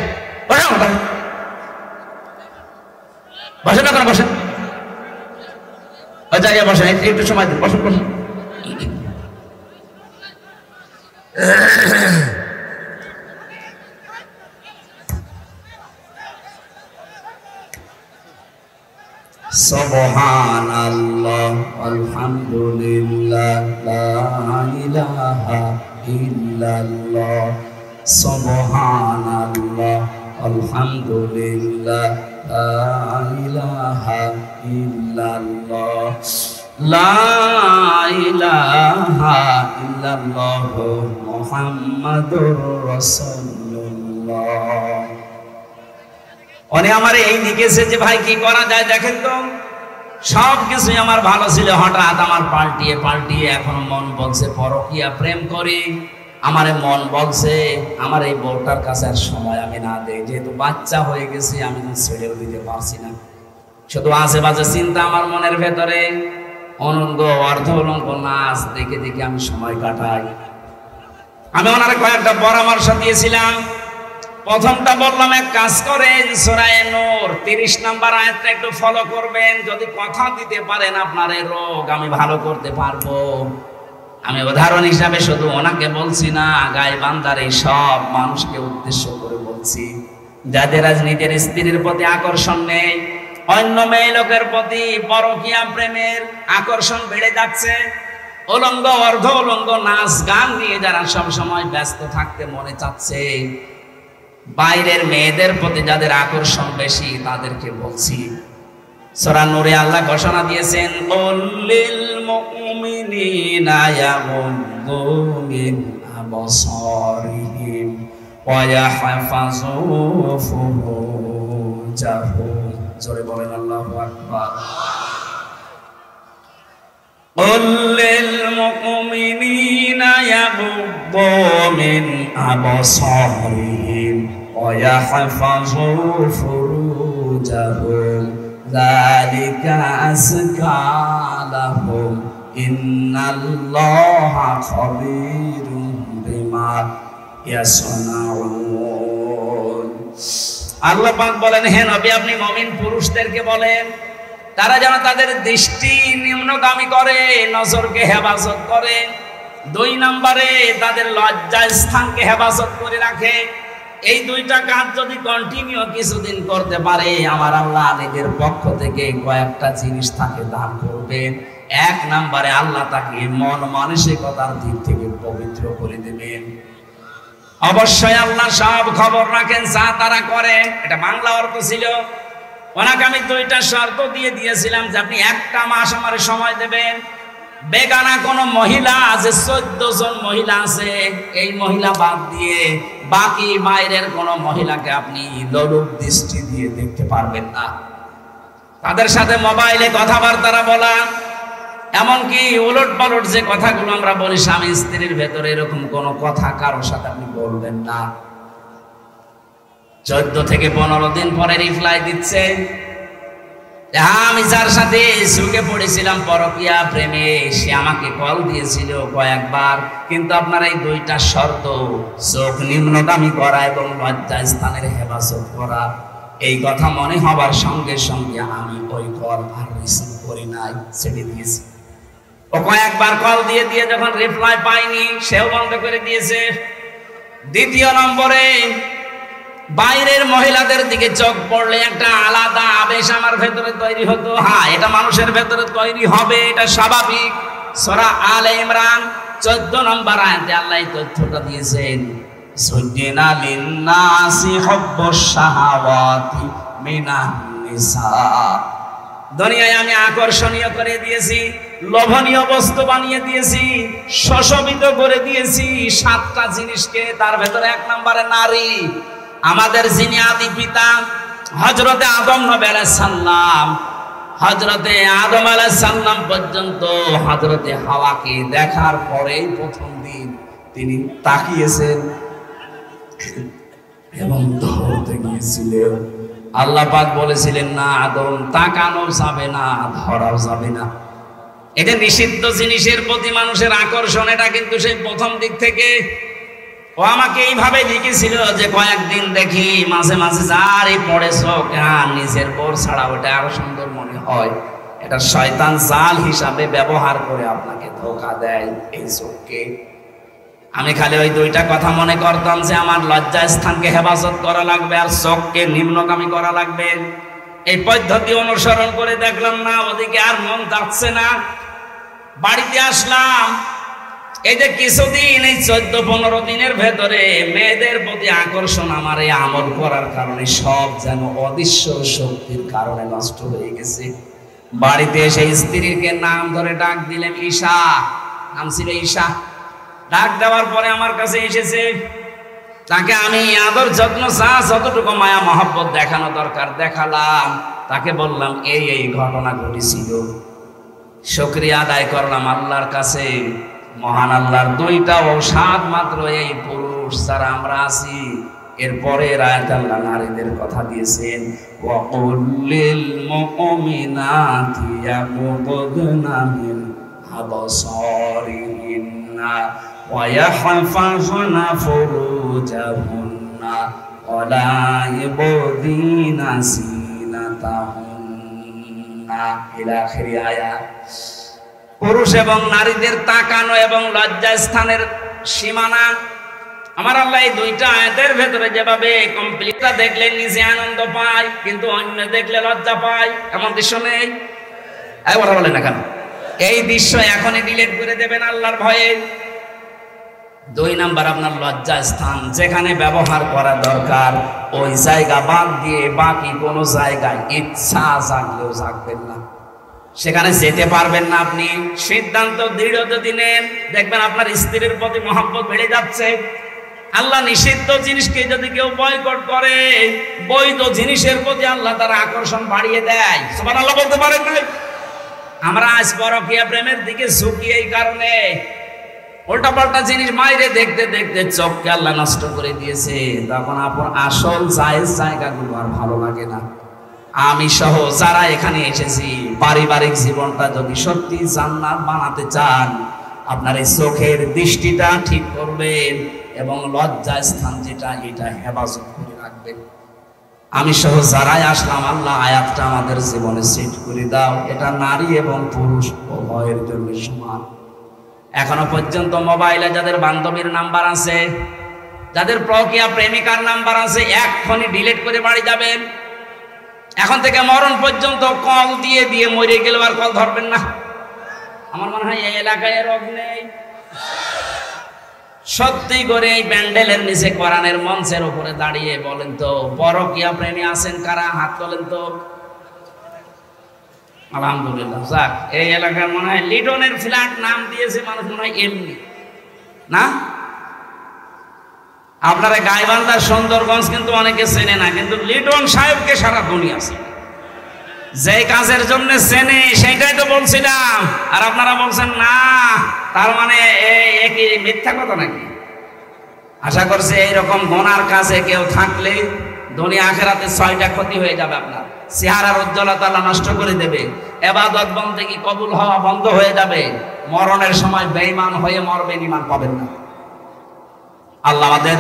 বসেন না, কেন বসেন, ওই জায়গায় বসেন, একটু সময় দিন, বসেন বসেন। সুবহানাল্লাহ আলহামদুলিল্লাহ লা ইলাহা ইল্লাল্লাহ, সুবহানাল্লাহ আলহামদুলিল্লাহ লা ইলাহা ইল্লাল্লাহ, লা ইলাহা ইল্লাল্লাহ মুহাম্মাদুর রাসূলুল্লাহ। উনি আমার এই লিখেছে যে ভাই কি করা যায় দেখেন তো, সব কিছুই আমার ভালো ছিল, হঠাৎ আমার পাল্টিয়ে পাল্টিয়ে এখন মন বলছে পরকীয়া প্রেম করি। আমার মন বলছে আমার এই বউটার কাছে আর সময় আমি না দেই, যেহেতু বাচ্চা হয়ে গেছে আমি ছেড়েও দিতে পারছি না। শুধু আশেপাশে চিন্তা আমার মনের ভেতরে, অনঙ্গ অর্ধ অলঙ্গ নাচ দেখে দেখে আমি সময় কাটাই। আমি ওনারা কয়েকটা পরামর্শ দিয়েছিলাম। প্রথমটা বললাম, এক কাজ করেন, সূরা নূর 30 নম্বর আয়াতটা একটু ফলো করবেন। যদি কথা দিতে পারেন আপনার এই রোগ আমি ভালো করতে পারবো। আমি উদাহরণ হিসাবে শুধু ওনাকে বলছি না, গায়ে বান্দার এই সব মানুষকে উদ্দেশ্য করে বলছি, যাদের আজ নিজের স্ত্রীর প্রতি আকর্ষণ নেই, অন্য মেয়ে লোকের প্রতি পরকীয়া প্রেমের আকর্ষণ বেড়ে যাচ্ছে, উলঙ্গ অর্ধ উলঙ্গ নাচ গান নিয়ে যারা সব সময় ব্যস্ত থাকতে মনে চাচ্ছে, বাইরের মেয়েদের প্রতি যাদের আকর্ষণ বেশি তাদেরকে বলছি। সূরা নূরে আল্লাহ ঘোষণা দিয়েছেন, কুল্লিল মুমিনিনা ইয়াগুদ্দু মিন আবসারিহিম ওয়া ইয়াহফাযু ফুরুজাহুম। জোরে বলেন আল্লাহু আকবার। কুল্লিল মুমিনিনা ইয়াগুদ্দু মিন আবসারিহিম ওয়া ইয়াহফাযু ফুরুজাহুম যালিকা আযকা লাহুম ইন্নাল্লাহা খাবীরুম বিমা ইয়াসনাউন। আল্লাহ পাক বলেন, হে নবী আপনি মুমিন পুরুষদেরকে বলেন তারা যেন তাদের দৃষ্টি নিম্নগামী করে, নজরকে হেফাজত করে। 2 নম্বরে তাদের লজ্জা স্থানকে হেফাজত করে রাখে। এই 2টা কাজ যদি কন্টিনিউ কিছুদিন করতে পারে, আমার আল্লাহ নিজের পক্ষ থেকে কয়েকটা জিনিস তাকে দান করবেন। 1 নম্বরে আল্লাহ তাকে মন মানসিকতার দিক থেকে পবিত্র করে দেবেন। অবশ্যই আল্লাহ সব খবর রাখেন যা তারা করে। এটা বাংলা অর্থ ছিল। ওনাকে আমি 2টা শর্ত দিয়ে দিয়েছিলাম যে আপনি 1টা মাস আমার সময় দেবেন। বেগানা কোন মহিলা আছে, 14 জন মহিলা আছে, এই মহিলা বাদ দিয়ে বাকি বাইরের কোন মহিলাকে আপনি লোলুপ দৃষ্টি দিয়ে দেখতে পারবেন না। তাদের সাথে মোবাইলে কথাবার্তা বলা, এমনকি উলট পালট যে কথাগুলো আমরা বলি স্বামী স্ত্রীর ভেতরে, এরকম কোন কথা কারোর সাথে আপনি বলবেন না। 14 থেকে 15 দিন পরে রিপ্লাই দিচ্ছে, আমি যার সাথে সুখে পড়েছিলাম পরকীয়া প্রেমে, সে আমাকে কল দিয়েছিল কয়েকবার, কিন্তু আপনার এই 2টা শর্ত, চোখ নিম্নগামী করা এবং লজ্জা স্থানের হেফাজত করা, এই কথা মনে হবার সঙ্গে সঙ্গে আমি ওই কল আর রিসিভ করি নাই, ছেড়ে দিয়েছি। ও কয়েকবার কল দিয়ে দিয়ে যখন রিপ্লাই পাইনি, সেও বন্ধ করে দিয়েছে। 2য় নম্বরে বাইরের মহিলাদের দিকে চোখ পড়লে একটা আলাদা আবেশ আমার ভেতরে তৈরি হতো। হ্যাঁ, এটা মানুষের ভেতরে তৈরি হবে, এটা স্বাভাবিক। সূরা আলে ইমরান 14 নম্বর আয়াতে আল্লাহ এই তথ্যটা দিয়েছেন, সুজ্জিনা লিন্নাসি হুব্বুশ শাহাওয়াতি মিনান নিসা। দুনিয়ায় আমি আকর্ষণীয় করে দিয়েছি, লোভনীয় বস্তু বানিয়ে দিয়েছি, শোষিত করে দিয়েছি 7টা জিনিসকে। তার ভেতরে 1 নম্বরে নারী। আমাদের যিনি আদি পিতা হযরতে আদম নবী আলাইহিস সালাম, হযরতে আদম আলাইহিস সালাম পর্যন্ত হযরতে হাওয়াকে দেখার পরেই প্রথম দিন তিনি তাকিয়েছেন এবং ধরতে গিয়েছিলেন। আল্লাহ পাক বলেছিলেন, না আদম, তাকানো যাবে না, ধরাও যাবে না। এটা নিষিদ্ধ জিনিসের প্রতি মানুষের আকর্ষণ, এটা কিন্তু সেই প্রথম দিক থেকে। ও আমাকে এইভাবে লিখেছিল যে কয়েকদিন দেখি মাঝে মাঝে যারই পড়ে চোখ, নিজের বোর ছাড়া ওটা আরো সুন্দর মনে হয়। এটা শয়তান জাল হিসাবে ব্যবহার করে আপনাকে ধোঁকা দেয় এই চোখকে। আমি খালি ওই 2টা কথা মনে করতাম যে আমার লজ্জা স্থানকে হেফাজত করা লাগবে আর চোখকে নিম্নগামী করা লাগবে। এই পদ্ধতি অনুসরণ করে দেখলাম না, ওদিকে আর মন যাচ্ছে না। বাড়িতে আসলাম, এই যে কিছুদিন, এই 14-15 দিনের ভেতরে মেয়েদের প্রতি আকর্ষণ আমার এই আমল করার কারণে সব যেন অদৃশ্য শক্তির কারণে নষ্ট হয়ে গেছে। বাড়িতে এসে স্ত্রীকে নাম ধরে ডাক দিলেন, ঈশা, নাম ছিল ঈশা। ডাক দেওয়ার পরে আমার কাছে এসেছে, তাকে আমি আদর যত্ন যতটুকু মায়া মহব্বত দেখানো দরকার দেখালাম। তাকে বললাম এই ঘটনা ঘটেছিল। শুকরিয়া আদায় করলাম আল্লাহর কাছে, মহান আল্লাহর 2টা ঔষধ মাত্র এই পুরুষ যারা আমরা আছি। এরপরে আয়াত আল্লাহ নারীদের কথা দিয়েছেন, ওয়াকুল লিল মুমিনাতি ইয়াগুদুনা মিন আবসারিহিন্না ওয়া ইয়াহফাযনা ফুরুজাহুন্না ওয়া লা ইবদিনা জিনাতাহুন্না ইলা আখিরি আয়াত। পুরুষ এবং নারীদের তাকানো এবং লজ্জা স্থানের সীমানা আমার আল্লাহ এই 2টা আয়াতের ভেতরে যেভাবে কমপ্লিটটা দেখলে নিজে আনন্দ পায়, কিন্তু অন্য দেখলে লজ্জা পায়, এমন দৃশ্য নেই। কথা বলে না কেন? এই দৃশ্য এখনই ডিলিট করে দেবেন আল্লাহর ভয়ে। 2 নাম্বার, আপনার লজ্জা স্থান যেখানে ব্যবহার করা দরকার ওই জায়গা বাদ দিয়ে বাকি কোনো জায়গায় ইচ্ছা জাগলেও জাগবেন না, সেখানে যেতে পারবেন না। আপনি সিদ্ধান্ত দৃঢ় যদি নেন, দেখবেন আপনার স্ত্রীর প্রতি মহব্বত বেড়ে যাচ্ছে। আল্লাহ নিষিদ্ধ জিনিসকে যদি কেউ বয়কট করে, বৈধ জিনিসের প্রতি আল্লাহ তার আকর্ষণ বাড়িয়ে দেয়। সুবহানাল্লাহ বলতে পারেন না? আমরা আজ পরকীয়া প্রেমের দিকে ঝুঁকি এই কারণে, উল্টাপাল্টা জিনিস বাইরে দেখতে দেখতে চোখকে আল্লাহ নষ্ট করে দিয়েছে। তখন আপনার আসল জায়েজ জায়গাগুলো আর ভালো লাগে না। আমি সহ যারা এখানে এসেছি, পারিবারিক জীবনটা যদি সত্যি জান্নাত বানাতে চান, আপনার এই চোখের দৃষ্টিটা ঠিক করবেন এবং লজ্জা স্থান যেটা এটা হেফাজত করে রাখবেন। আমি সহ যারাই আসলাম, আল্লাহ আয়াতটা আমাদের জীবনে সেট করে দাও। এটা নারী এবং পুরুষ উভয়ের জন্য সমান। এখনো পর্যন্ত মোবাইলে যাদের বান্ধবীর নাম্বার আছে, যাদের প্রক্রিয়া প্রেমিকার নাম্বার আছে, এক্ষুনি ডিলিট করে বাড়ি যাবেন। এখন থেকে মরণ পর্যন্ত কল দিয়ে দিয়ে মরে গেলে আর কল ধরবেন না। আমার মনে হয় এই এলাকায় রোগ নেই। সত্যি করে এই প্যান্ডেলের নিচে কোরআনের মঞ্চের উপরে দাঁড়িয়ে বলেন তো, পরকীয়া প্রেমী আছেন কারা? হাত তোলেন তো। আলহামদুলিল্লাহ। যাক, এই এলাকার মনে হয় লিটনের ফ্ল্যাট নাম দিয়েছে মানুষ, মনে হয় এমনি না। আপনারা গাইবান্ধার সুন্দরগঞ্জ কিন্তু অনেকে চেনে না, কিন্তু লিটন সাহেবকে সারা দুনিয়া চেনে। যে কাজের জন্য চেনে সেটাই তো বলছিলাম, আর আপনারা বলছেন না। তার মানে একই মিথ্যা কথা নাকি? আশা করছি এইরকম গোনার কাছে কেউ থাকলে দুনিয়া আখিরাতে 6টা ক্ষতি হয়ে যাবে। আপনার চেহারার উজ্জ্বলতা আল্লাহ নষ্ট করে দেবে, ইবাদত বন্দেগী কবুল হওয়া বন্ধ হয়ে যাবে, মরণের সময় বেঈমান হয়ে মরবেন, ঈমান পাবেন না। আল্লাহ আমাদের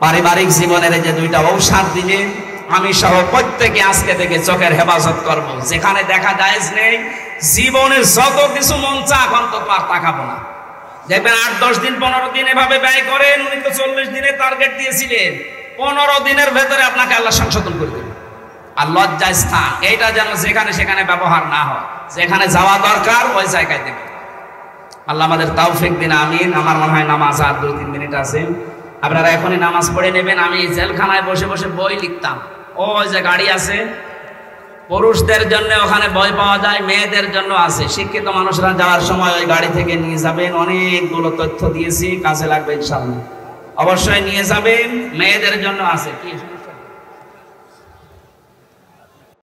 পারিবারিক জীবনের যে 2টা ঔষধ দিলে, আমি সহ প্রত্যেকে আজকে থেকে চোখের হেফাজত করব। যেখানে দেখা জায়েজ নেই, জীবনে যত কিছু মন চা এখন তো আর তাকাবো না। দেখবেন 8-10 দিন 15 দিন এভাবে ব্যয় করেন। উনি তো 40 দিনের টার্গেট দিয়েছিলেন, 15 দিনের ভেতরে আপনাকে আল্লাহ সংশোধন করে দেবে। আর লজ্জা স্থান এইটা যেন যেখানে সেখানে ব্যবহার না হয়, যেখানে যাওয়া দরকার ওই জায়গায় দেবে। আল্লাহ আমাদের তৌফিক দিন, আমিন। আমার মনে হয় নামাজ আর 2-3 মিনিট আছে, আপনারা এখনই নামাজ পড়ে নেবেন। আমি জেলখানায় বসে বসে বই লিখতাম। ওই যে গাড়ি আছে, পুরুষদের জন্য ওখানে বই পাওয়া যায়, মেয়েদের জন্য আছে। শিক্ষিত মানুষরা যাওয়ার সময় ওই গাড়ি থেকে নিয়ে যাবেন। অনেকগুলো তথ্য দিয়েছি, কাজে লাগবে ইনশাআল্লাহ। অবশ্যই নিয়ে যাবেন। মেয়েদের জন্য আছে কি